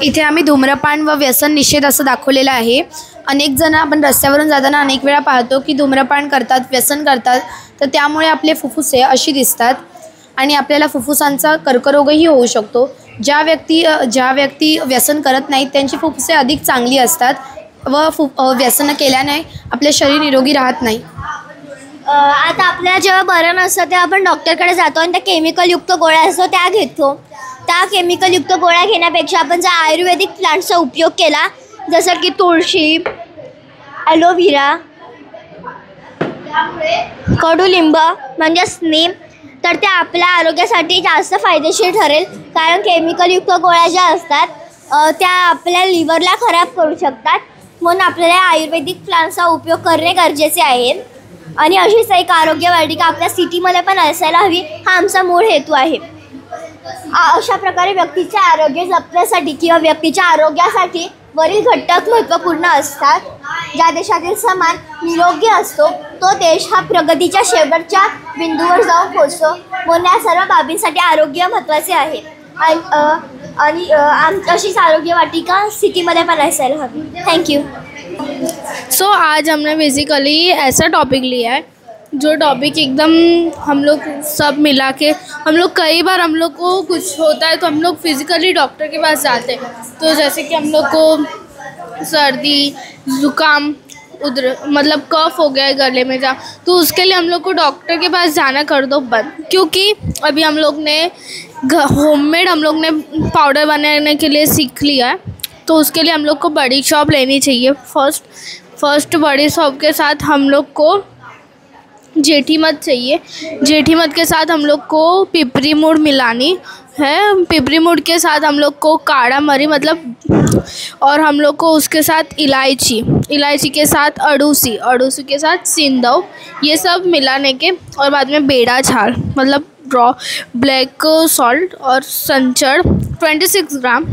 इथे आम्ही धूम्रपान व व्यसन निषेध असं दाखवलेलं आहे. अनेक जण आपण रस्त्यावरून जाताना अनेक वेळा पाहतो की धूम्रपान करतात, व्यसन करतात. तर त्यामुळे आपले फुफ्फुसे अशी दिसतात आणि आपल्याला फुफ्फुसांचा कर्करोगही होऊ शकतो. ज्या व्यक्ती व्यसन करत नाहीत त्यांची फुफ्फुसे अधिक चांगली असतात व व्यसन केल्याने आपले शरीर निरोगी राहत नाही. आता आपल्याला जेव्हा बरं नसतं तेव्हा आपण डॉक्टरकडे जातो आणि त्या केमिकलयुक्त गोळ्या असतो त्या घेतो. त्या केमिकलयुक्त गोळ्या घेण्यापेक्षा आपण जर आयुर्वेदिक प्लांट्सचा उपयोग केला जसं की तुळशी, ॲलोव्हेरा, कडुलिंब म्हणजेच नीम, तर ते आपल्या आरोग्यासाठी जास्त फायदेशीर ठरेल. कारण केमिकलयुक्त गोळ्या ज्या असतात त्या आपल्या लिव्हरला खराब करू शकतात. म्हणून आपल्याला आयुर्वेदिक प्लांट्सचा उपयोग करणे गरजेचे आहे. आणि अशीच एक आरोग्य वाटिका आपल्या सिटीमध्ये पण असायला हवी हा आमचा मूळ हेतू आहे. अशा प्रकारे व्यक्तीचे आरोग्य जपण्यासाठी किंवा व्यक्तीच्या आरोग्यासाठी वरील घटक महत्त्वपूर्ण असतात. ज्या देशातील समाज निरोगी असतो तो देश हा प्रगतीच्या शेवटच्या बिंदूवर जाऊन पोहोचतो. म्हणून या सर्व बाबींसाठी आरोग्य महत्त्वाचे आहे. आणि अशीच आरोग्य वाटिका सिटीमध्ये पण असायला हवी. Thank you. सो आज हमने बेसिकली ऐसा टॉपिक लिया है जो टॉपिक एकदम हम लोग सब मिला के हम लोग कई बार हम लोग को कुछ होता है तो हम लोग फिज़िकली डॉक्टर के पास जाते हैं. तो जैसे कि हम लोग को सर्दी ज़ुकाम मतलब कफ हो गया है गले में जा तो उसके लिए हम लोग को डॉक्टर के पास जाना कर दो बंद. क्योंकि अभी हम लोग ने होममेड हम लोग ने पाउडर बनाने के लिए सीख लिया है. तो उसके लिए हम लोग को बड़ी शॉप लेनी चाहिए. फर्स्ट बड़ी शॉप के साथ हम लोग को जेठी मध चाहिए. जेठी मध के साथ हम लोग को पिपरी मूड मिलानी है. पिपरी मूड के साथ हम लोग को काढ़ा मरी मतलब और हम लोग को उसके साथ इलायची के साथ अड़ूसी के साथ सिंदव, ये सब मिलाने के और बाद में बेड़ा झाड़ मतलब रॉ ब्लैक सॉल्ट और संचड़ 26 ग्राम,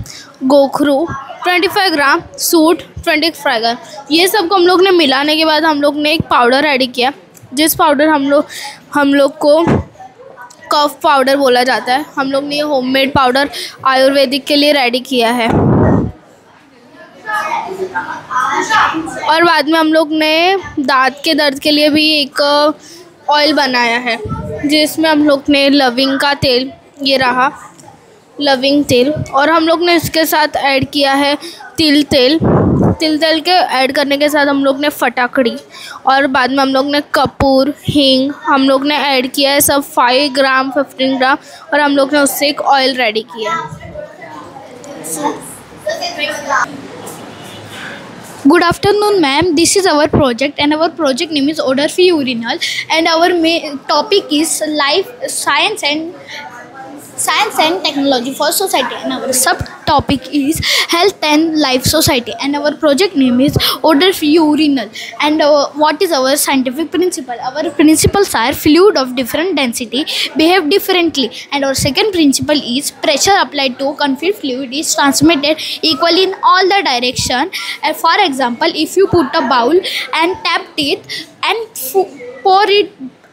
गोखरू 25 ग्राम, सूट 25 ग्राम, ये सब को हम लोग ने मिलाने के बाद हम लोग ने एक पाउडर ऐड किया. जिस पाउडर हम लोग को कफ पाउडर बोला जाता है, हम लोग ने ये होममेड पाउडर आयुर्वेदिक के लिए रेडी किया है। और बाद में हम लोग ने दांत के दर्द के लिए भी एक ऑयल बनाया है, जिसमें हम लोग ने लविंग का तेल, ये रहा लविंग तेल, और हम लोग ने इसके साथ ऐड किया है तिल तेल के ऐड करने के साथ हम लोग ने फटाकड़ी, और बाद में हम लोग ने कपूर, हींग हम लोग ने ऐड किया है, सब 5 ग्राम 15 ग्राम, और हम लोग ने उससे एक ऑयल रेडी किया है। Good afternoon, ma'am. This is our project, and our project name is odor-free urinal, and our topic is science and technology for society, and our subtopic is health and life society, and our project name is odor-free urinal. And what is our scientific principle? Our principles are fluid of different density behave differently, and our second principle is pressure applied to confined fluid is transmitted equally in all the direction. For example, if you put a bowl and tap it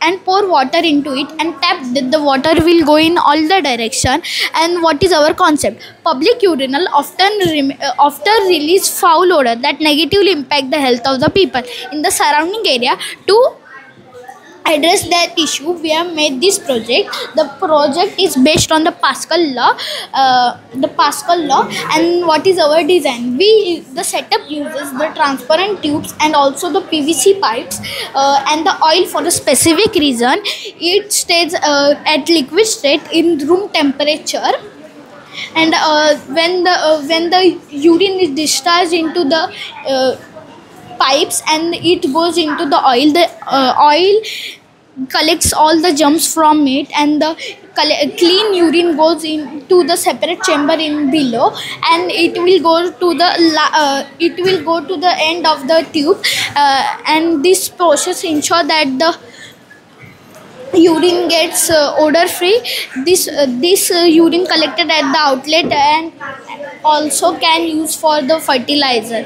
and pour water into it and tap it, the water will go in all the direction. And what is our concept? Public urinal often release foul odor that negatively impact the health of the people in the surrounding area. To address that issue, we have made this project. The project is based on the Pascal law. And what is our design? The setup uses the transparent tubes and also the PVC pipes and the oil for a specific reason. It stays at liquid state in room temperature. And when the urine is discharged into the pipes and it goes into the oil collects all the germs from it, and the clean urine goes into the separate chamber in below, and it will go to the end of the tube, and this process ensure that the urine gets odor free. This urine collected at the outlet and also can use for the fertilizer.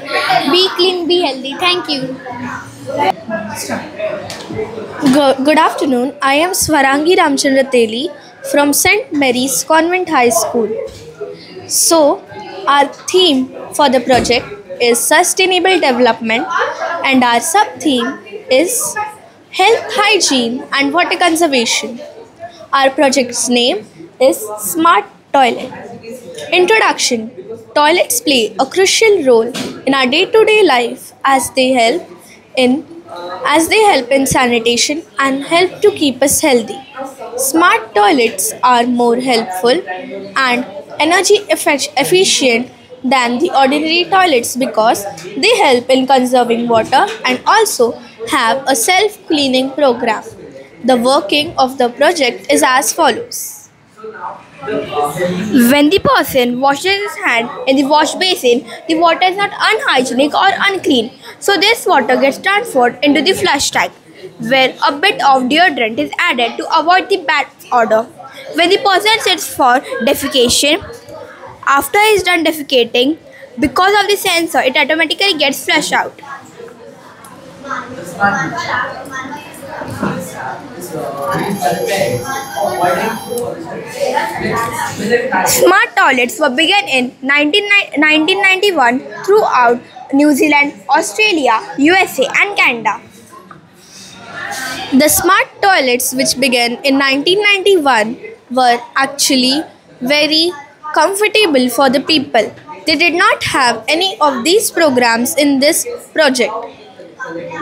Be clean, be healthy. Thank you. Good afternoon. I am Swarangi Ramchandra Teli from St. Mary's Convent High School. So, our theme for the project is sustainable development, and our sub-theme is health, hygiene and water conservation. Our project's name is Smart Toilet. Introduction. Toilets play a crucial role in our day-to-day life as they help in sanitation and help to keep us healthy. Smart toilets are more helpful and energy efficient than the ordinary toilets because they help in conserving water and also have a self-cleaning program. The working of the project is as follows. When the person washes his hand in the wash basin, the water is not unhygienic or unclean. So this water gets transferred into the flush tank, where a bit of deodorant is added to avoid the bad odor. When the person sits for defecation, after he is done defecating, because of the sensor, it automatically gets flushed out. Smart toilets were begun in 1991 throughout New Zealand, Australia, USA and Canada. The smart toilets which began in 1991 were actually very comfortable for the people. They did not have any of these programs in this project.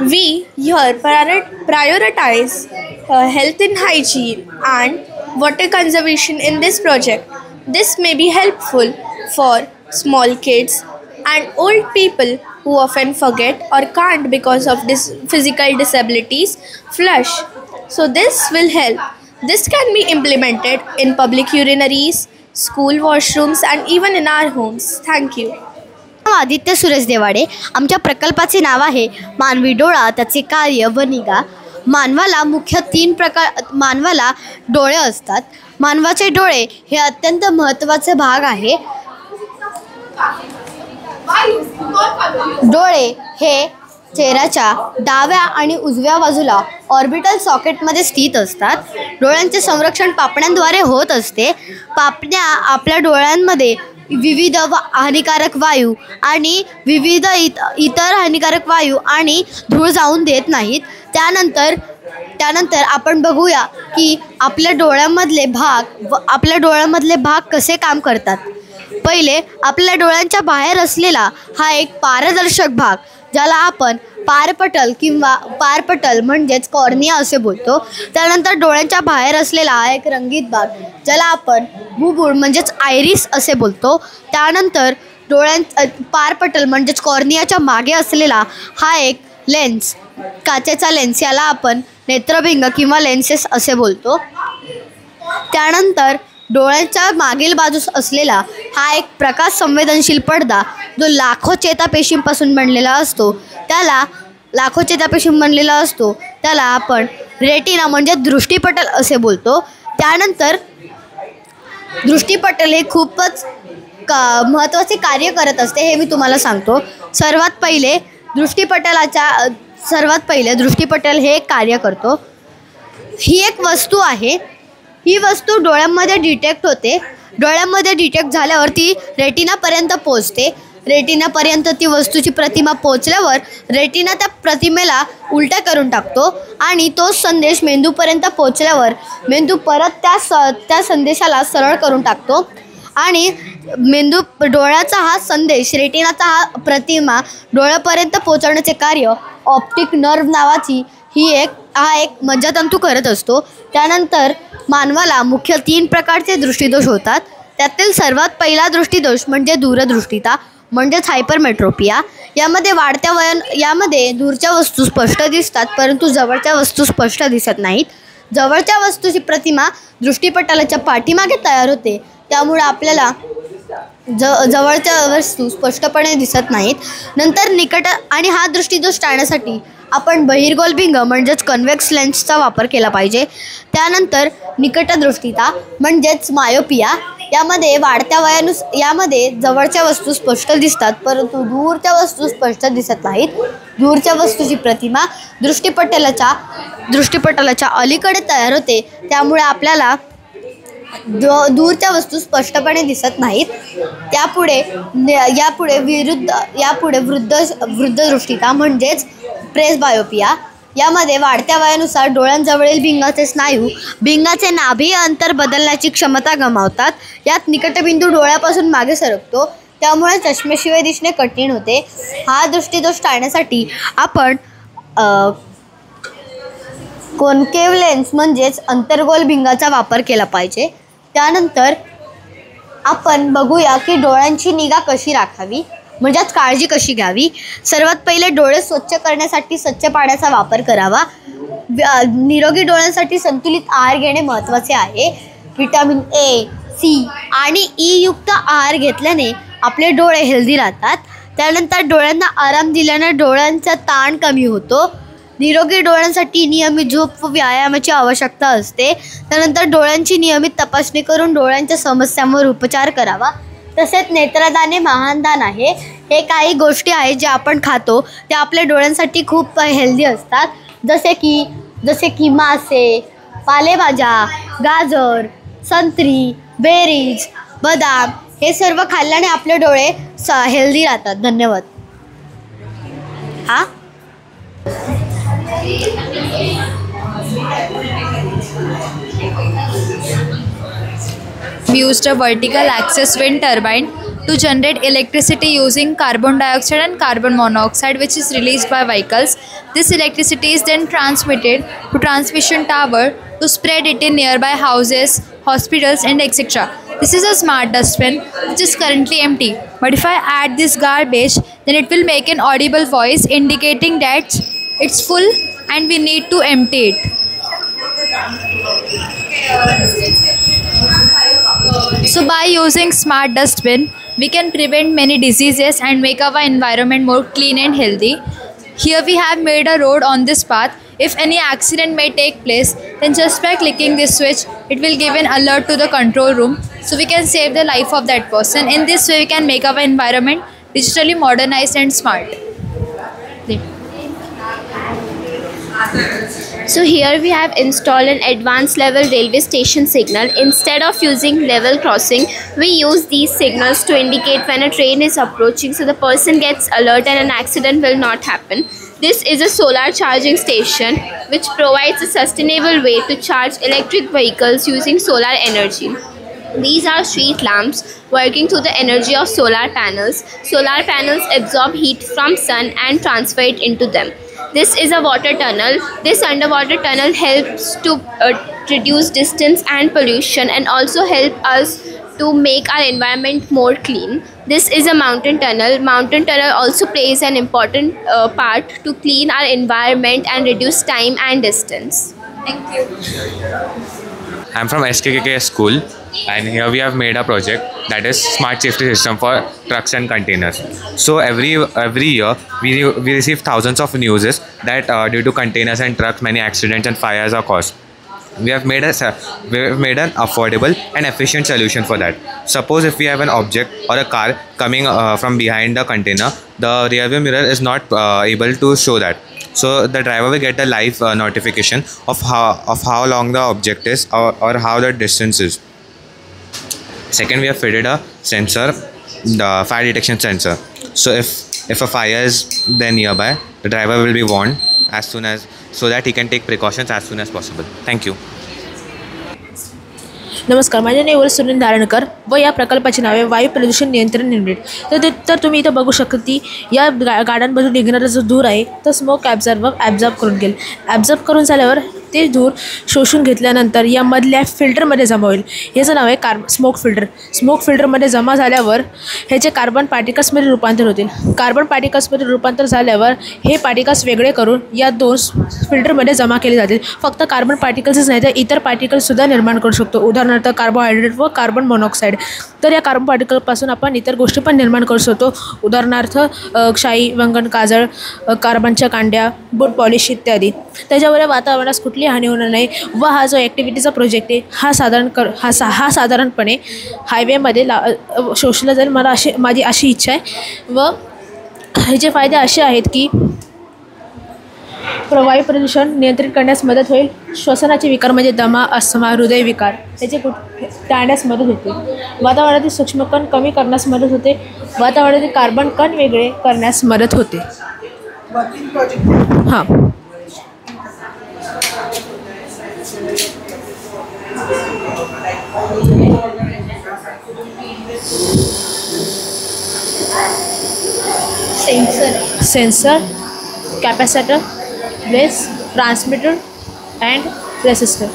We here prioritize health and hygiene and water conservation in this project. This may be helpful for small kids and old people who often forget or can't because of physical disabilities flush. So this will help. This can be implemented in public urinaries, school washrooms and even in our homes. Thank you. Aditya Suresh Devade. आमच्या प्रकल्पाचे नाव आहे मानवी डोळा, त्याचे कार्य व निगा. मानवाला मुख्य 3 प्रकार मानवाला डोळे असतात. मानवाचे डोळे हे अत्यंत महत्त्वाचे भाग आहे. डोळे हे चेहऱ्याच्या डाव्या आणि उजव्या बाजूला ऑर्बिटल सॉकेटमध्ये स्थित असतात. डोळ्यांचे संरक्षण पापण्यांद्वारे होत असते. पापण्या आपल्या डोळ्यांमध्ये विविध हानिकारक वायू आणि विविध इतर हानिकारक वायू आणि धूळ जाऊन देत नाहीत. त्यानंतर आपण बघूया की आपल्या डोळ्यामधले भाग कसे काम करतात. पहिले आपल्या डोळ्यांच्या बाहेर असलेला हा एक पारदर्शक भाग, ज्याला आपण पारपटल म्हणजेच कॉर्निया असे बोलतो. त्यानंतर डोळ्यांच्या बाहेर असलेला हा एक रंगीत भाग, ज्याला आपण बुबुळ म्हणजेच आयरिस असे बोलतो. त्यानंतर पारपटल म्हणजेच कॉर्नियाच्या मागे असलेला हा एक लेन्स, काचेचा लेन्स, याला आपण नेत्रभिंग किंवा लेन्सेस असे बोलतो. त्यानंतर डोळ्यांच्या मागील बाजूस असलेला हा एक प्रकाश संवेदनशील पडदा, जो लाखो चेतापेशींपासून बनलेला असतो, त्याला आपण रेटिना म्हणजे दृष्टिपटल असे बोलतो. त्यानंतर दृष्टिपटल हे खूपच महत्त्वाचे कार्य करत असते, हे मी तुम्हाला सांगतो. सर्वात पहिले दृष्टिपटल हे कार्य करतो. ही एक वस्तू आहे. ही वस्तू डोळ्यांमध्ये डिटेक्ट होते. डोळ्यांमध्ये डिटेक्ट झाल्यावर ती रेटिनापर्यंत पोचते. रेटिनापर्यंत ती वस्तूची प्रतिमा पोचल्यावर रेटिना त्या प्रतिमेला उलटा करून टाकतो आणि तो संदेश मेंदूपर्यंत पोचल्यावर मेंदू परत त्या संदेशाला सरळ करून टाकतो आणि डोळ्याचा हा संदेश, रेटिनाचा हा प्रतिमा डोळ्यापर्यंत पोहोचवण्याचे कार्य ऑप्टिक नर्व नावाची हा एक मज्जातंतू करत असतो. त्यानंतर मानवाला मुख्य 3 प्रकारचे दृष्टिदोष होतात. त्यातील सर्वात पहिला दृष्टिदोष म्हणजे दूरदृष्टिता म्हणजेच हायपरमेट्रोपिया. यामध्ये दूरच्या वस्तू स्पष्ट दिसतात, परंतु जवळच्या वस्तू स्पष्ट दिसत नाहीत. जवळच्या वस्तूची प्रतिमा दृष्टिपटलाच्या पाठीमागे तयार होते, त्यामुळे आपल्याला जवळच्या वस्तू स्पष्टपणे दिसत नाहीत. नंतर आणि हा दृष्टिदोष टाळण्यासाठी आपण बहिर्गोलभिंग म्हणजेच कन्व्हेक्स लेन्सचा वापर केला पाहिजे. त्यानंतर निकटदृष्टिता म्हणजेच मायोपिया. यामध्ये जवळच्या वस्तू स्पष्ट दिसतात, परंतु दूरच्या वस्तू स्पष्ट दिसत नाहीत. दूरच्या वस्तूची प्रतिमा दृष्टिपटलाच्या अलीकडे तयार होते, त्यामुळे आपल्याला दूरच्या वस्तू स्पष्टपणे दिसत नाहीत. यापुढे वृद्ध दृष्टिता म्हणजेच प्रेसबायोपिया. यामध्ये वाढत्या वयानुसार डोळ्यांजवळील भिंगाचे नाभी अंतर बदलण्याची क्षमता गमावतात. यात निकटबिंदू डोळ्यापासून मागे सरकतो, त्यामुळे चष्म्याशिवाय दिसणे कठीण होते. हा दृष्टिदोष टाळण्यासाठी आपण कॉन्केव्ह लेन्स म्हणजेच अंतर्गोल भिंगाचा वापर केला पाहिजे. त्यानंतर आपण बघूया की डोळ्यांची निगा कशी राखावी, म्हणजेच काळजी कशी घ्यावी. सर्वात पहिले डोळे स्वच्छ करण्यासाठी स्वच्छ पाण्याचा वापर करावा. निरोगी डोळ्यांसाठी संतुलित आहार घेणे महत्त्वाचे आहे. व्हिटॅमिन ए, सी आणि ई युक्त आहार घेतल्याने आपले डोळे हेल्दी राहतात. त्यानंतर डोळ्यांना आराम दिल्याने डोळ्यांचा ताण कमी होतो. निरोगी डोळ्यांसाठी नियमित झोप व व्यायामाची आवश्यकता असते. त्यानंतर डोळ्यांची नियमित तपासणी करून डोळ्यांच्या समस्यांवर उपचार करावा. तसेच नेत्रदान हे महान दान आहे. हे काही गोष्टी आहेत ज्या आपण खातो त्या आपल्या डोळ्यांसाठी खूप हेल्दी असतात, जसे की मासे, पालेभाज्या, गाजर, संत्री, बेरीज, बदाम हे सर्व खाल्ल्याने आपले डोळे हेल्दी राहतात. धन्यवाद. We used a vertical axis wind turbine to generate electricity using carbon dioxide and carbon monoxide, which is released by vehicles. This electricity is then transmitted to transmission tower to spread it in nearby houses, hospitals and etc. This is a smart dustbin which is currently empty, but if I add this garbage, then it will make an audible voice indicating that it's full and we need to empty it. So by using smart dustbin, we can prevent many diseases and make our environment more clean and healthy. Here we have made a road on this path. If any accident may take place, then just by clicking this switch, it will give an alert to the control room, so we can save the life of that person. In this way, we can make our environment digitally modernized and smart. So here we have installed an advanced level railway station signal. Instead of using level crossing, we use these signals to indicate when a train is approaching, so the person gets alert and an accident will not happen. This is a solar charging station which provides a sustainable way to charge electric vehicles using solar energy. These are street lamps working through the energy of solar panels. Solar panels absorb heat from sun and transfer it into them. This is a water tunnel. This underwater tunnel helps to reduce distance and pollution and also help us to make our environment more clean. This is a mountain tunnel. Mountain tunnel also plays an important part to clean our environment and reduce time and distance. Thank you. I'm from SKKK school, and here we have made a project that is smart safety system for trucks and containers. So every year we receive thousands of newses that due to containers and trucks many accidents and fires are caused. We have made an affordable and efficient solution for that. Suppose if we have an object or a car coming from behind the container, the rear view mirror is not able to show that. So the driver will get a live notification of how long the object is or how the distance is. Second, we have fitted a sensor, the fire detection sensor. So if a fire is there nearby, the driver will be warned as soon as, so that he can take precautions as soon as possible. Thank you. नमस्कार, माझे नाव सुनील धारणकर व या प्रकल्पाचे नाव आहे वायू प्रदूषण नियंत्रण unit. तर तुम्ही इथं बघू शकता की या गाड्यांमधून निघणारा जो धूर आहे तो स्मोक ॲब्झॉर्ब करून घेईल. ॲब्झॉर्ब करून झाल्यावर ते धूर शोषून घेतल्यानंतर या मधल्या फिल्टरमध्ये जमा होईल. याचं नाव आहे स्मोक फिल्टर. स्मोक फिल्टरमध्ये जमा झाल्यावर ह्याचे कार्बन पार्टिकल्समध्ये रूपांतर होतील. कार्बन पार्टिकल्समध्ये रूपांतर झाल्यावर हे पार्टिकल्स वेगळे करून या दोन फिल्टरमध्ये जमा केले जातील. फक्त कार्बन पार्टिकल्सच नाही तर इतर पार्टिकल्ससुद्धा निर्माण करू शकतो, उदाहरणार्थ कार्बोहायड्रेट व कार्बन मोनॉक्साईड. तर या कार्बन पार्टिकलपासून आपण इतर गोष्टी पण निर्माण करू शकतो, उदाहरणार्थ शाई, वंगण, काजळ, कार्बनच्या कांड्या, बूट पॉलिश इत्यादी. त्याच्यामुळे वातावरणास कुठली हानी होणार नाही. व हा जो ॲक्टिव्हिटीचा प्रोजेक्ट आहे हा साधारणपणे हायवेमध्ये शोषला जाईल. माझी अशी इच्छा आहे. व ह्याचे फायदे असे आहेत की वायू प्रदूषण नियंत्रित करण्यास मदत होईल. श्वसनाचे विकार म्हणजे दमा, अस्थमा, हृदयविकार त्याचे टाळण्यास मदत होते. वातावरणातील सूक्ष्मकण कमी करण्यास मदत होते. वातावरणातील कार्बन कण वेगळे करण्यास मदत होते. हां, sensor, capacitor, base, transmitter and resistor.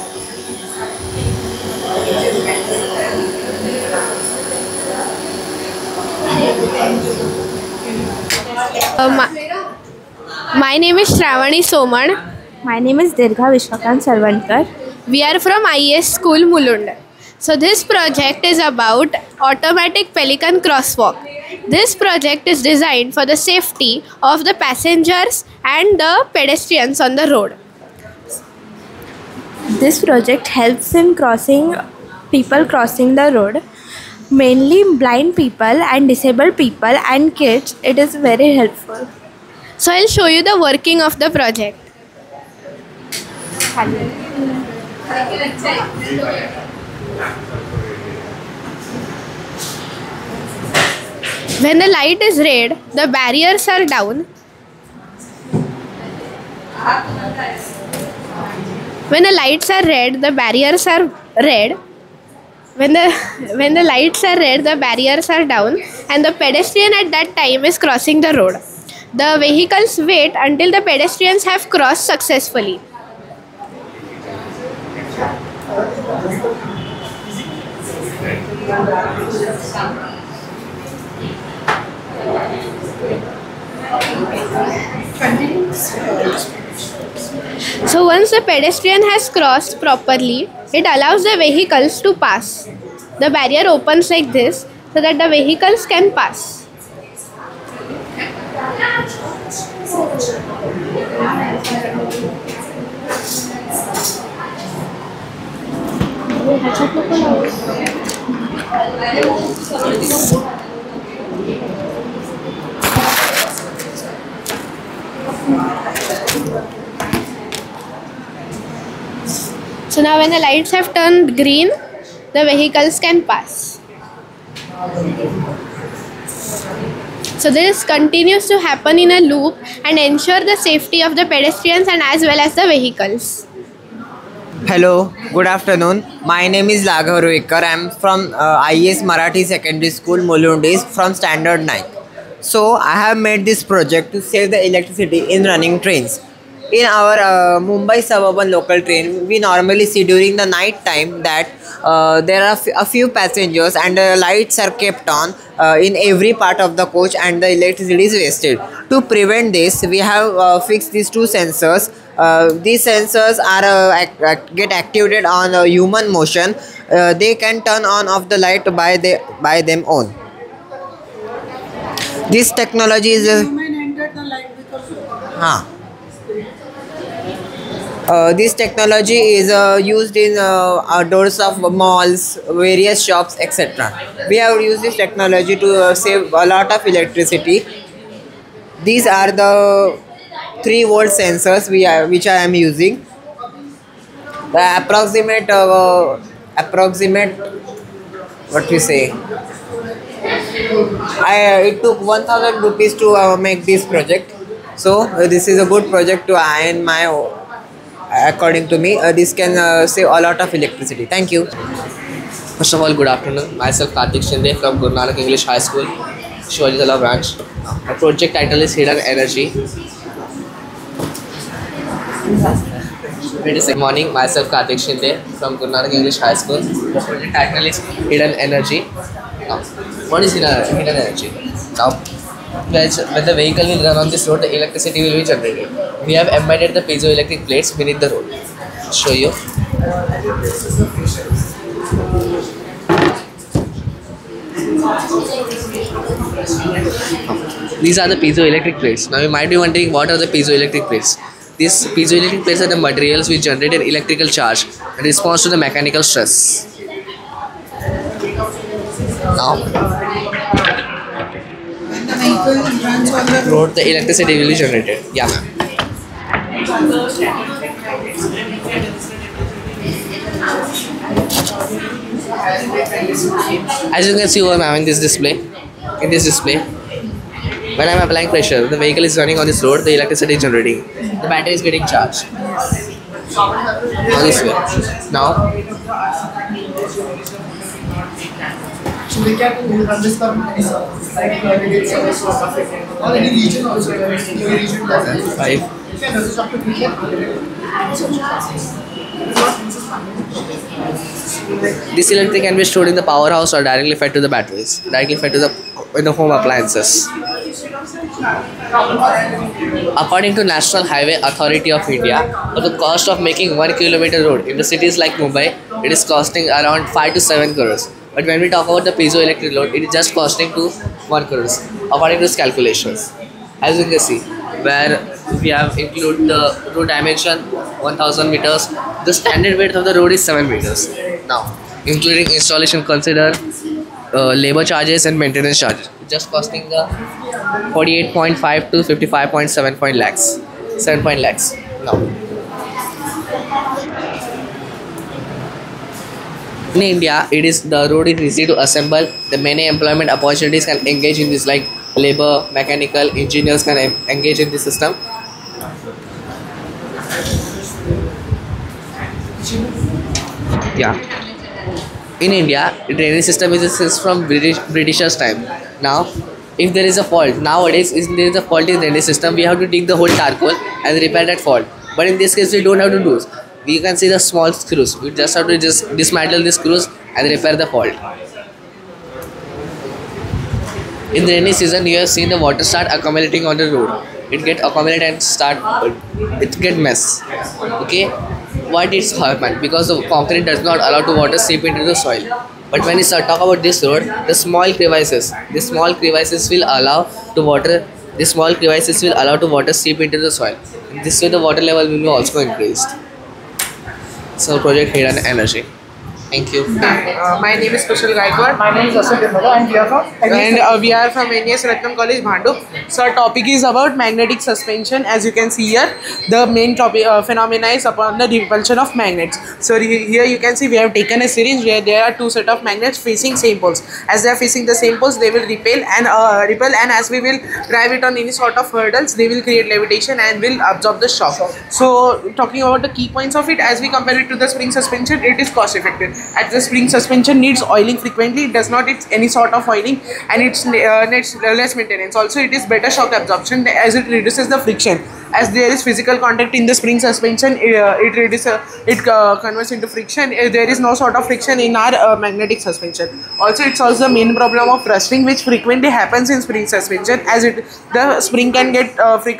My name is Shravani Soman. My name is Dirgha Vishwakant Sarvankar. We are from IES School Mulund. So this project is about automatic pelican crosswalk. This project is designed for the safety of the passengers and the pedestrians on the road. This project helps in people crossing the road, mainly blind people and disabled people and kids. It is very helpful. So I'll show you the working of the project. When the light is red, the barriers are down. When the lights are red, the barriers are red. When the lights are red, the barriers are down, and the pedestrian at that time is crossing the road. The vehicles wait until the pedestrians have crossed successfully. So once the pedestrian has crossed properly, it allows the vehicles to pass. The barrier opens like this so that the vehicles can pass. So now when the lights have turned green, the vehicles can pass. So this continues to happen in a loop and ensure the safety of the pedestrians and as well as the vehicles. Hello, good afternoon. My name is Laghav Roikar. I am from IES Marathi Secondary School, Mulundis, from Standard 9. So I have made this project to save the electricity in running trains. In our Mumbai suburban local train, we normally see during the night time that there are a few passengers and lights are kept on in every part of the coach and the electricity is wasted. To prevent this, we have fixed these two sensors. These sensors are get activated on human motion. They can turn on off the light by them own. This technology is this technology is used in outdoors of malls, various shops, etc. We have used this technology to save a lot of electricity. These are the 3-volt sensors which I am using. The approximate what we say. It took 1,000 rupees to make this project. So this is a good project to iron my. According to me, this can save a lot of electricity. Thank you. First of all, good afternoon. Myself Karthik Shinde from Guru Nanak English High School, Shivaji branch. My project title is Hidden Energy. Good morning. Myself Karthik Shinde from Guru Nanak English High School. The project title is Hidden Energy. Now, what is hidden energy? Now, when the vehicle will run on this road, the electricity will be generated. We have embedded the piezoelectric plates beneath the road. Show you. These are the piezoelectric plates. Now you might be wondering, what are the piezoelectric plates? These piezoelectric plates are the materials which generate an electrical charge in response to the mechanical stress. Now, road, the electricity will be generated. Yeah, ma'am. As you can see, I'm having this display. In this display, when I'm applying pressure, the vehicle is running on this road, the electricity is generating. The battery is getting charged. On this way. Now, so they can run this for any service, like delegate service or traffic, or any region also. Any region does that. You can register up to cricket. this electricity can be stored in the powerhouse or directly fed to the batteries, directly fed to the home appliances. According to National Highway Authority of India, for the cost of making 1 kilometer road in the cities like Mumbai, it is costing around 5 to 7 crores. But when we talk about the piezoelectric load, it is just costing to 1 crores, according to its calculations. As you can see, where we have included the road dimension 1000 meters, the standard width of the road is 7 meters. Now, including installation, consider labor charges and maintenance charges, just costing the 48.5 to 55.7 lakhs. 7 lakhs. Now, in India, the road is easy to assemble. The many employment opportunities can engage in this, like labor, mechanical, engineers can engage in this system. Yeah. In India, the drainage system is from Britishers' time. Now, if there is a fault, nowadays, if there is a fault in the drainage system, we have to dig the whole charcoal and repair that fault. But in this case, we don't have to do it. We can see the small screws. We just have to dismantle the screws and repair the fault. In the rainy season, you have seen the water start accumulating on the road. It get accumulated and it get mess. Okay, why did it happen? Because the concrete does not allow the water seep into the soil. But when we start talk about this road, the small crevices will allow the water. The small crevices will allow the water seep into the soil. And this way, the water level will be also increased. So, project Hidden Energy. Thank you. My name is Kushal Gaikwad. My name is Asad Dimala and we are from NES Ratnam College, Bhandup. So our topic is about magnetic suspension. As you can see here, the main topic phenomena is upon the repulsion of magnets. So here you can see we have taken a series where there are two set of magnets facing same poles. As they are facing the same poles, they will repel, and as we will drive it on any sort of hurdles, they will create levitation and will absorb the shock. So talking about the key points of it, as we compare it to the spring suspension, it is cost effective. As the spring suspension needs oiling frequently, it does not need any sort of oiling, and it's needs less maintenance. Also, it is better shock absorption as it reduces the friction. As there is physical contact in the spring suspension, it converts into friction. There is no sort of friction in our magnetic suspension. Also, it solves the main problem of rusting, which frequently happens in spring suspension, as the spring can get rusted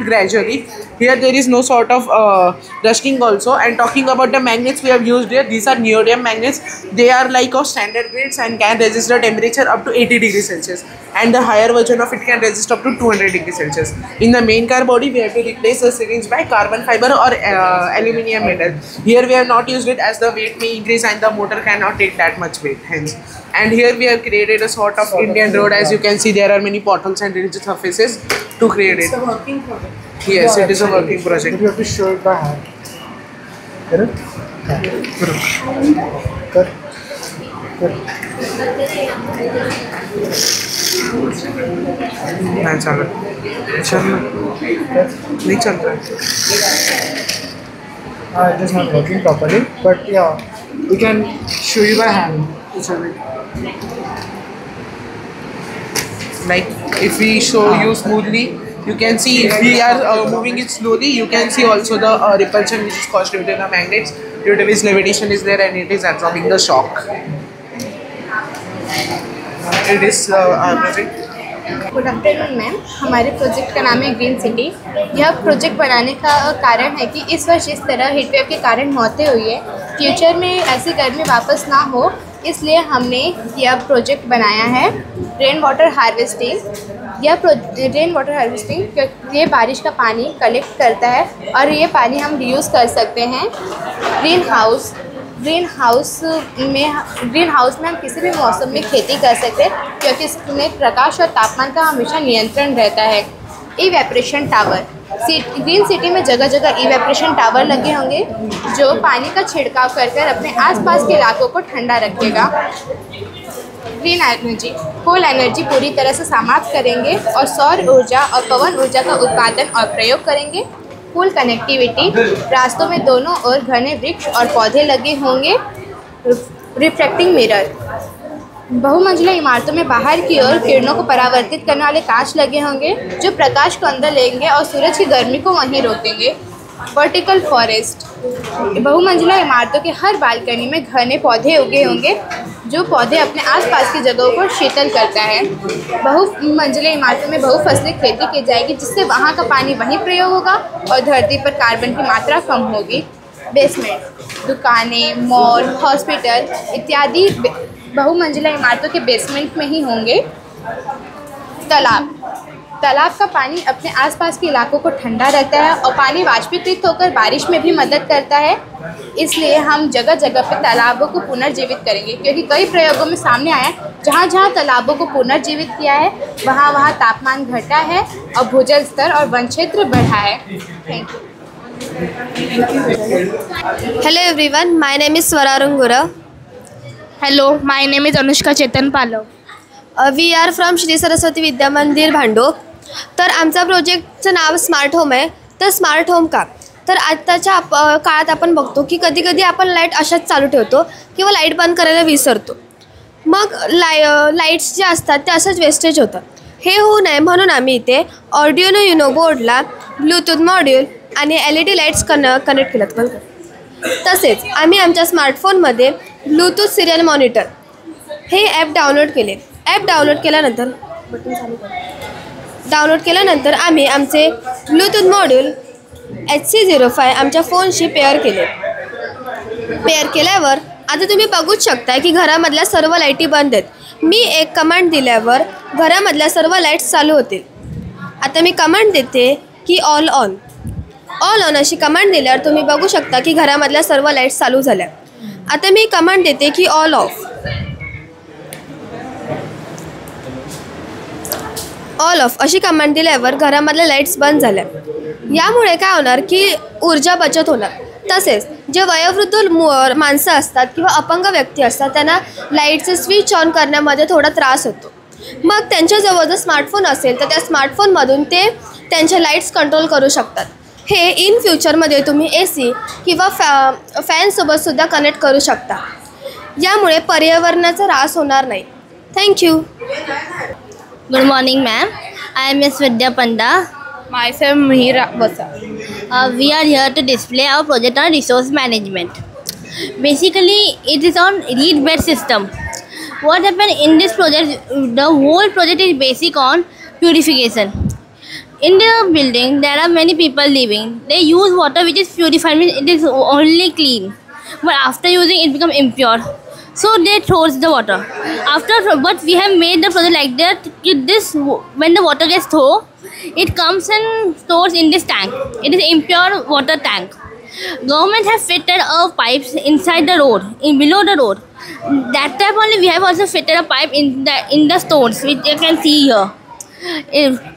gradually. Here there is no sort of rusting also. And talking about the magnets we have used here, these are neodymium magnets. They are like of standard grades and can resist the temperature up to 80 degrees Celsius, and the higher version of it can resist up to 200 degrees Celsius. In the main car body, we have to replace the syringe by carbon fiber or aluminium metal. Here we have not used it as the weight may increase and the motor cannot take that much weight, hence. And here we have created a sort of Indian road. As you can see, there are many potholes and ridge surfaces to create it. It's a working project. Yes, it is a working project. You have to show it by hand. Correct? Correct. नहीं चल रहा It is not working properly, but yeah, we can show you by hand. It's a bit. Like if we show you smoothly, you can see if we are moving it slowly, you can see also the repulsion which is caused due to the magnets, due to which levitation is there and it is absorbing the shock. It is our project. Good afternoon ma'am, हमारे project का नाम है green city. यह project बनाने का कारण है कि इस वर्ष इस तरह हीटवेव के कारण मौतें हुई है, फ्यूचर में ऐसी गर्मी वापस ना हो, इसलिए हमने यह प्रोजेक्ट बनाया है रेन वाटर हार्वेस्टिंग। यह रेन वाटर हार्वेस्टिंग क्योंकि ये बारिश का पानी कलेक्ट करता है और ये पानी हम रीयूज़ कर सकते हैं। ग्रीन हाउस में हम किसी भी मौसम में खेती कर सकते हैं क्योंकि इसमें प्रकाश और तापमान का हमेशा नियंत्रण रहता है। इवेपोरेशन टावर, ग्रीन सिटी में जगह जगह इवेपोरेशन टावर लगे होंगे जो पानी का छिड़काव कर अपने आसपास के इलाकों को ठंडा रखेगा। ग्रीन एनर्जी, कोल एनर्जी पूरी तरह से समाप्त करेंगे और सौर ऊर्जा और पवन ऊर्जा का उत्पादन और प्रयोग करेंगे। फुल कनेक्टिविटी, रास्तों में दोनों ओर घने वृक्ष और पौधे लगे होंगे। रिफ्लेक्टिंग मिरर, बहुमंजिला इमारतों में बाहर की ओर किरणों को परावर्तित करने वाले कांच लगे होंगे जो प्रकाश को अंदर लेंगे और सूरज की गर्मी को वहीं रोकेंगे। वर्टिकल फॉरेस्ट, बहुमंजिला इमारतों के हर बालकनी में घने पौधे उगे होंगे जो पौधे अपने आसपास की जगहों को शीतल करता है। बहुमंजिला इमारतों में बहुफसली खेती की जाएगी जिससे वहाँ का पानी वहीं प्रयोग होगा और धरती पर कार्बन की मात्रा कम होगी। बेसमेंट, दुकानें, मॉल, हॉस्पिटल इत्यादि बहुमंजिला इमारतों के बेसमेंट में ही होंगे। तालाब का पानी अपने आसपास के इलाकों को ठंडा रखता है और पानी वाष्पीकृत होकर बारिश में भी मदद करता है। इसलिए हम जगह जगह पे तालाबों को पुनर्जीवित करेंगे क्योंकि कई प्रयोगों में सामने आया जहाँ जहाँ तालाबों को पुनर्जीवित किया है वहाँ तापमान घटा है और भूजल स्तर और वन क्षेत्र बढ़ा है। Thank you. Hello everyone, my name is Swara Rungura. Hello, my name is Anushka Chetan Palav. We are from Shri Saraswati Vidya Mandir, Bhandup. तर आमचा प्रोजेक्टचं नाव स्मार्ट होम आहे. तर स्मार्ट होम का, तर आत्ताच्या काळात आपण बघतो की कधी कधी आपण लाईट अशाच चालू ठेवतो किंवा लाईट बंद करायला विसरतो, मग लाईट्स जे असतात ते असंच वेस्टेज होतं. हे होऊ नये म्हणून आम्ही इथे ऑर्डिओनो युनो बोर्डला ब्लूटूथ मॉड्यूल आणि LED लाईट्स कनेक्ट केलं. तसेच आम्ही आमच्या स्मार्टफोनमध्ये ब्लूटूथ सिरियल मॉनिटर हे ॲप डाउनलोड केले. ॲप डाउनलोड केल्यानंतर आम्ही आमचे ब्लूटूथ मॉड्यूल HC05 आमच्या फोनशी पेअर केले. पेअर केल्यावर आता तुम्ही बघूच शकता की घरामधल्या सर्व लाईटी बंद आहेत. मी एक कमांड दिल्यावर घरामधल्या सर्व लाईट्स चालू होतील. आता मी कमांड देते की ऑल ऑन अशी कमांड दिल्यावर तुम्ही बघू शकता की घरामधल्या सर्व लाईट्स चालू झाल्या. आता मी कमांड देते की ऑल ऑफ अशी कमांड दिल्यावर घरामधल्या लाईट्स बंद झाल्या. यामुळे काय होणार की ऊर्जा बचत होणार. तसेच जे वयोवृद्ध माणसं असतात किंवा अपंग व्यक्ती असतात त्यांना लाईटचे स्विच ऑन करण्यामध्ये थोडा त्रास होतो. मग त्यांच्याजवळ जर स्मार्टफोन असेल तर त्या स्मार्टफोनमधून ते त्यांचे लाईट्स कंट्रोल करू शकतात. हे इन फ्युचरमध्ये तुम्ही AC किंवा फॅनसोबतसुद्धा कनेक्ट करू शकता. यामुळे पर्यावरणाचा ऱ्हास होणार नाही. Thank you. Good morning, ma'am. I am Ms. Vidya Panda. Myself Mihira Basa. We are here to display our project on resource management. Basically, it is on reed-bed system. What happened in this project? The whole project is basic on purification. In the building, there are many people living. They use water which is purified, means it is only clean. But after using it becomes impure. So they throws the water. But we have made the project like that. When the water gets thrown, it comes and stores in this tank. It is impure water tank. Government have fitted pipes inside the road, below the road. That type only we have also fitted a pipe in the stones, which you can see here.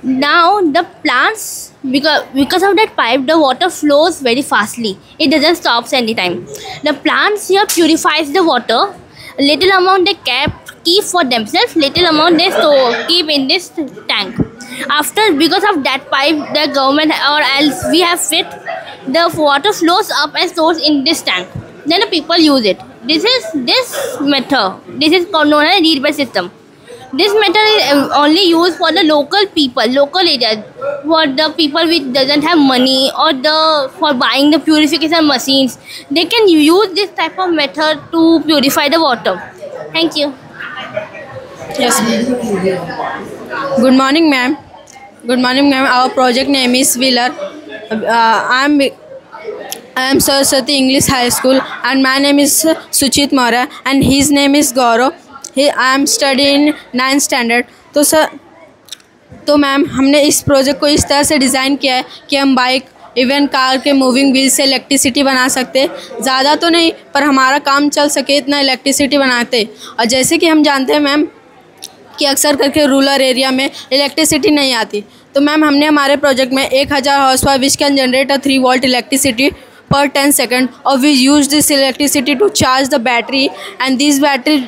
Now the plants, because of that pipe, the water flows very fastly. It doesn't stop anytime. The plants here purifies the water. A little amount they keep for themselves, little amount they keep in this tank. Because of that pipe, the government or else we have fit, the water flows up and stores in this tank. Then the people use it. This method. This is known as reed-bed system. This method is only used for the local people, local areas, for the people which doesn't have money or for buying the purification machines. They can use this type of method to purify the water. Thank you. Yes. Good morning, ma'am. Good morning, ma'am. Our project name is Wheeler. I am Saraswati English High School, and my name is Suchit Maurya, and his name is Gaurav. I am studying 9th standard. तो ma'am हमने इस project को इस तरह से design किया है कि हम बाइक इवन कार के मूविंग व्हील से इलेक्ट्रिसिटी बना सकते. ज़्यादा तो नहीं, पर हमारा काम चल सके इतना इलेक्ट्रिसिटी बनाते. और जैसे कि हम जानते हैं मैम कि अक्सर करके रूरल एरिया में इलेक्ट्रिसिटी नहीं आती, तो मैम हमने हमारे प्रोजेक्ट में 1000 horse power which can generate 3 volt electricity per 10 seconds, or we use this electricity to charge the battery, and this battery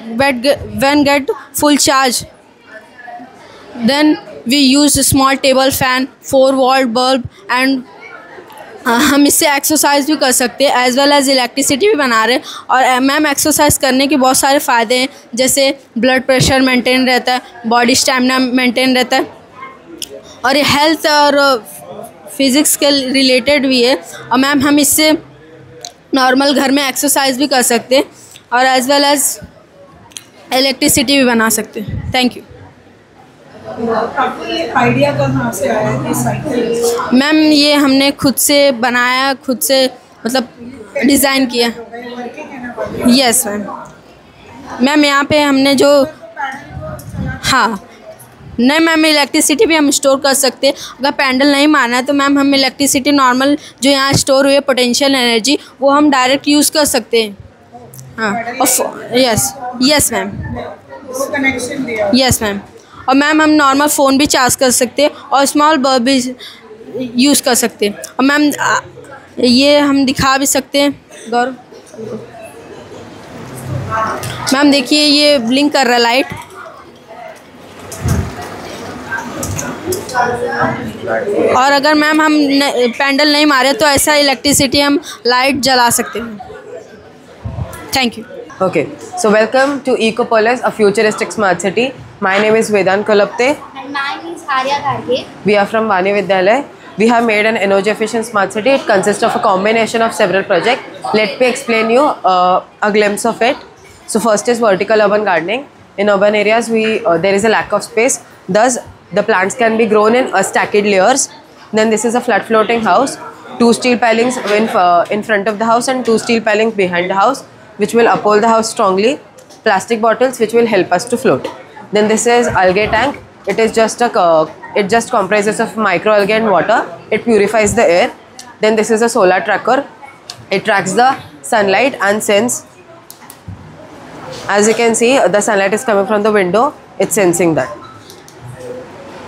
when get full charge, then we use a small table fan, 4 volt bulb, and हम इससे exercise भी कर सकते हैं as well as electricity भी बना रहे हैं. और मैम एक्सरसाइज करने के बहुत सारे फ़ायदे हैं, जैसे ब्लड प्रेशर मेंटेन रहता है, बॉडी स्टैमिना मेंटेन रहता है, और ये हेल्थ और फिज़िक्स के रिलेटेड भी है. और मैम हम इससे नॉर्मल घर में एक्सरसाइज भी कर सकते हैं और एज वेल एज इलेक्ट्रिसिटी भी बना सकते हैं. Thank you. आपको ये आइडिया कहाँ से आया कि साइकिल? मैम ये हमने खुद से बनाया, खुद से मतलब डिज़ाइन किया. Yes ma'am. मैम यहाँ पे हमने जो हाँ नहीं मैम इलेक्ट्रिसिटी भी हम स्टोर कर सकते हैं. अगर पैंडल नहीं मारना है तो मैम हम इलेक्ट्रिसिटी नॉर्मल जो यहाँ स्टोर हुई है पोटेंशियल एनर्जी वो हम डायरेक्ट यूज़ कर सकते हैं. हाँ यस मैम. Yes ma'am. और मैम हम नॉर्मल फ़ोन भी चार्ज कर सकते हैं और स्मॉल बल्ब भी यूज़ कर सकते हैं. और मैम ये हम दिखा भी सकते हैं. गौरव मैम देखिए ये ब्लिंक कर रहा है लाइट. और अगर मैम हम पैंडल नहीं मारे तो ऐसा इलेक्ट्रिसिटी हम लाइट जला सकते हैं. Thank you. Okay, so welcome to Ecopolis, a futuristic smart city. My name is Vedant Kolapte. And mine is Arya Garge. We are from Vani Vidyalaya. We have made an energy efficient smart city. It consists of a combination of several projects. Let me explain you a glimpse of it. So first is vertical urban gardening. In urban areas, there is a lack of space. Thus, the plants can be grown in stacked layers. Then this is a flat floating house. 2 steel pilings in front of the house and 2 steel pilings behind the house, which will uphold the house strongly. Plastic bottles which will help us to float. Then this is algae tank. It is it just comprises of microalgae and water. It purifies the air. Then this is a solar tracker. It tracks the sunlight and sends As you can see, the sunlight is coming from the window. It's sensing that.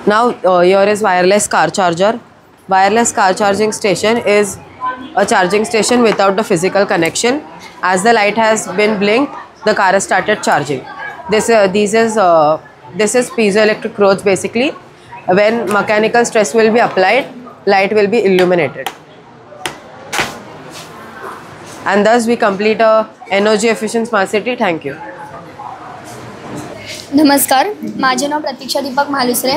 Now here is wireless car charger. Wireless car charging station is a charging station without the physical connection. As the light has been blinked, the car has started charging. This is piezoelectric rods basically. When mechanical stress will be applied, light will be illuminated. And thus we complete a energy efficient smart city. Thank you. नमस्कार, माझे नाव प्रतीक्षा दीपक मालुसरे.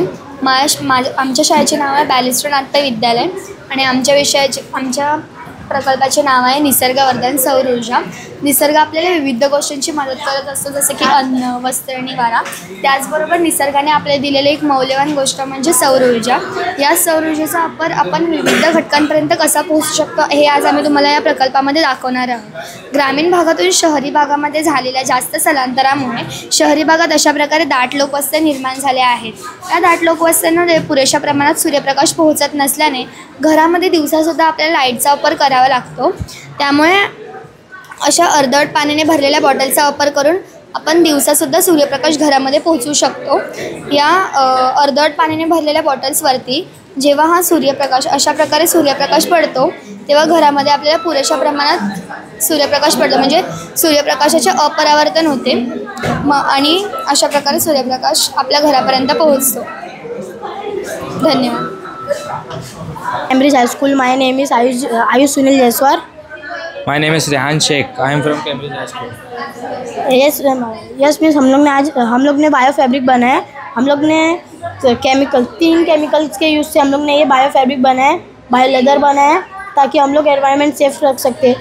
आमच्या शाळेचे नाव आहे barrister नाट्य विद्यालय आणि आमच्या प्रकल्पाचे नाव आहे निसर्गवर्धन सौर ऊर्जा. निसर्ग आपल्याला विविध गोष्टींची मदत करत असतो, जसे की अन्न, वस्त्र, निवारा. त्याचबरोबर निसर्गाने आपल्याला दिलेली एक मौल्यवान गोष्ट म्हणजे सौर ऊर्जा. या सौर ऊर्जेचा वापर आपण विविध घटकांपर्यंत कसा पोहोचू शकतो हे आज आम्ही तुम्हाला या प्रकल्पामध्ये दाखवणार आहोत. ग्रामीण भागातून शहरी भागामध्ये झालेल्या जास्त स्थलांतरामुळे शहरी भागात अशा प्रकारे दाट लोकवस्त्या निर्माण झाल्या आहेत. या दाट लोकवस्त्यांमध्ये पुरेशा प्रमाणात सूर्यप्रकाश पोहोचत नसल्याने घरामध्ये दिवसासुद्धा आपल्याला लाईटचा वापर करावा लागतो. त्यामुळे अशा अर्धवट पाण्याने भरलेल्या बॉटलचा वापर करून आपण दिवसासुद्धा सूर्यप्रकाश घरामध्ये पोहोचवू शकतो. या अर्धवट पाण्याने भरलेल्या बॉटल्सवरती जेव्हा हा सूर्यप्रकाश अशा प्रकारे सूर्यप्रकाश पडतो तेव्हा घरामध्ये आपल्याला पुरेशा प्रमाणात सूर्यप्रकाश पडतो, म्हणजे सूर्यप्रकाशाचे अपरावर्तन होते आणि अशा प्रकारे सूर्यप्रकाश आपल्या घरापर्यंत पोहोचतो. धन्यवाद. Cambridge High School. My name is Ayush Sunil Jeswar. My name is Rehan Sheikh. I am from Cambridge High School. Yes, हम लोग ने बायो फैब्रिक बनाया. हम लोग ने तीन केमिकल्स के यूज़ से हम लोग ने ये बायो फैब्रिक बनाया, बायो लेदर बनाया ताकि हम लोग एनवायरनमेंट सेफ रख सकते.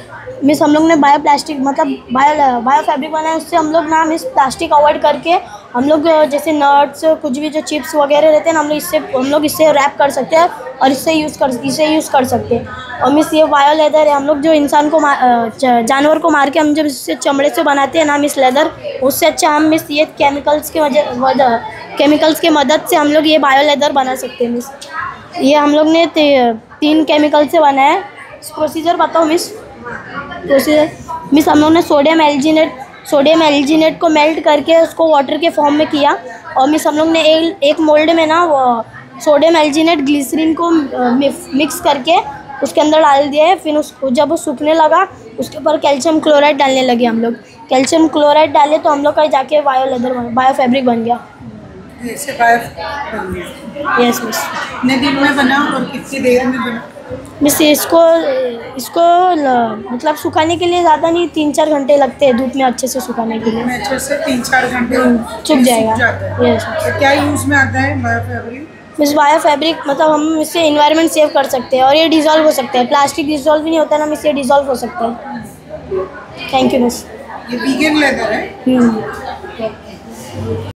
मीन्स हम लोग ने बायो प्लास्टिक मतलब बायो फैब्रिक बनाया. उससे हम लोग ना मीन्स प्लास्टिक अवॉइड करके हम लोग जैसे नट्स कुछ भी जो चिप्स वगैरह रहते हैं ना हम लोग इससे रैप कर सकते हैं और इसे यूज़ कर सकते हैं. और मीन्स ये बायो लेदर है. हम लोग जो इंसान को जानवर को मार के हम जब इससे चमड़े से बनाते हैं ना मीन्स लेदर, उससे अच्छा हम मीन्स ये केमिकल्स के मदद से हम लोग ये बायो लेदर बना सकते हैं. मीन्स ये हम लोग ने 3 केमिकल से बनाया है. प्रोसीजर बताओ मिस. प्रोसीजर मीन्स हम लोग ने सोडियम एल्जीनेट को मेल्ट करके उसको वाटर के फॉर्म में किया. और मीन्स हम लोग ने एक मोल्ड में ना सोडियम एल्जीनेट ग्लिसरीन को मिक्स करके उसके अंदर डाल दिया है. फिर उसको जब वो सूखने लगा उसके ऊपर कैल्शियम क्लोराइड डालने लगे. हम लोग कैल्शियम क्लोराइड डाले तो हम लोग का जाके बायो फैब्रिक बन गया. ऐसे बायो यस मिस. कितने दिन में बना और कितनी देर में बना? मिस इसको मतलब सुखाने के लिए ज़्यादा नहीं, 3-4 घंटे लगते हैं धूप में अच्छे से सुखाने के लिए. अच्छे से 3-4 घंटे सूख जाएगा. यस. तो क्या यूज़ में आता है bio fabric? Miss bio fabric मतलब हम इससे इन्वायरमेंट सेव कर सकते हैं और ये डिज़ोल्व हो सकता है. प्लास्टिक डिज़ोल्व भी नहीं होता ना मिस, ये डिज़ोल्व हो सकता है. Thank you miss. ये वीगन लेदर है.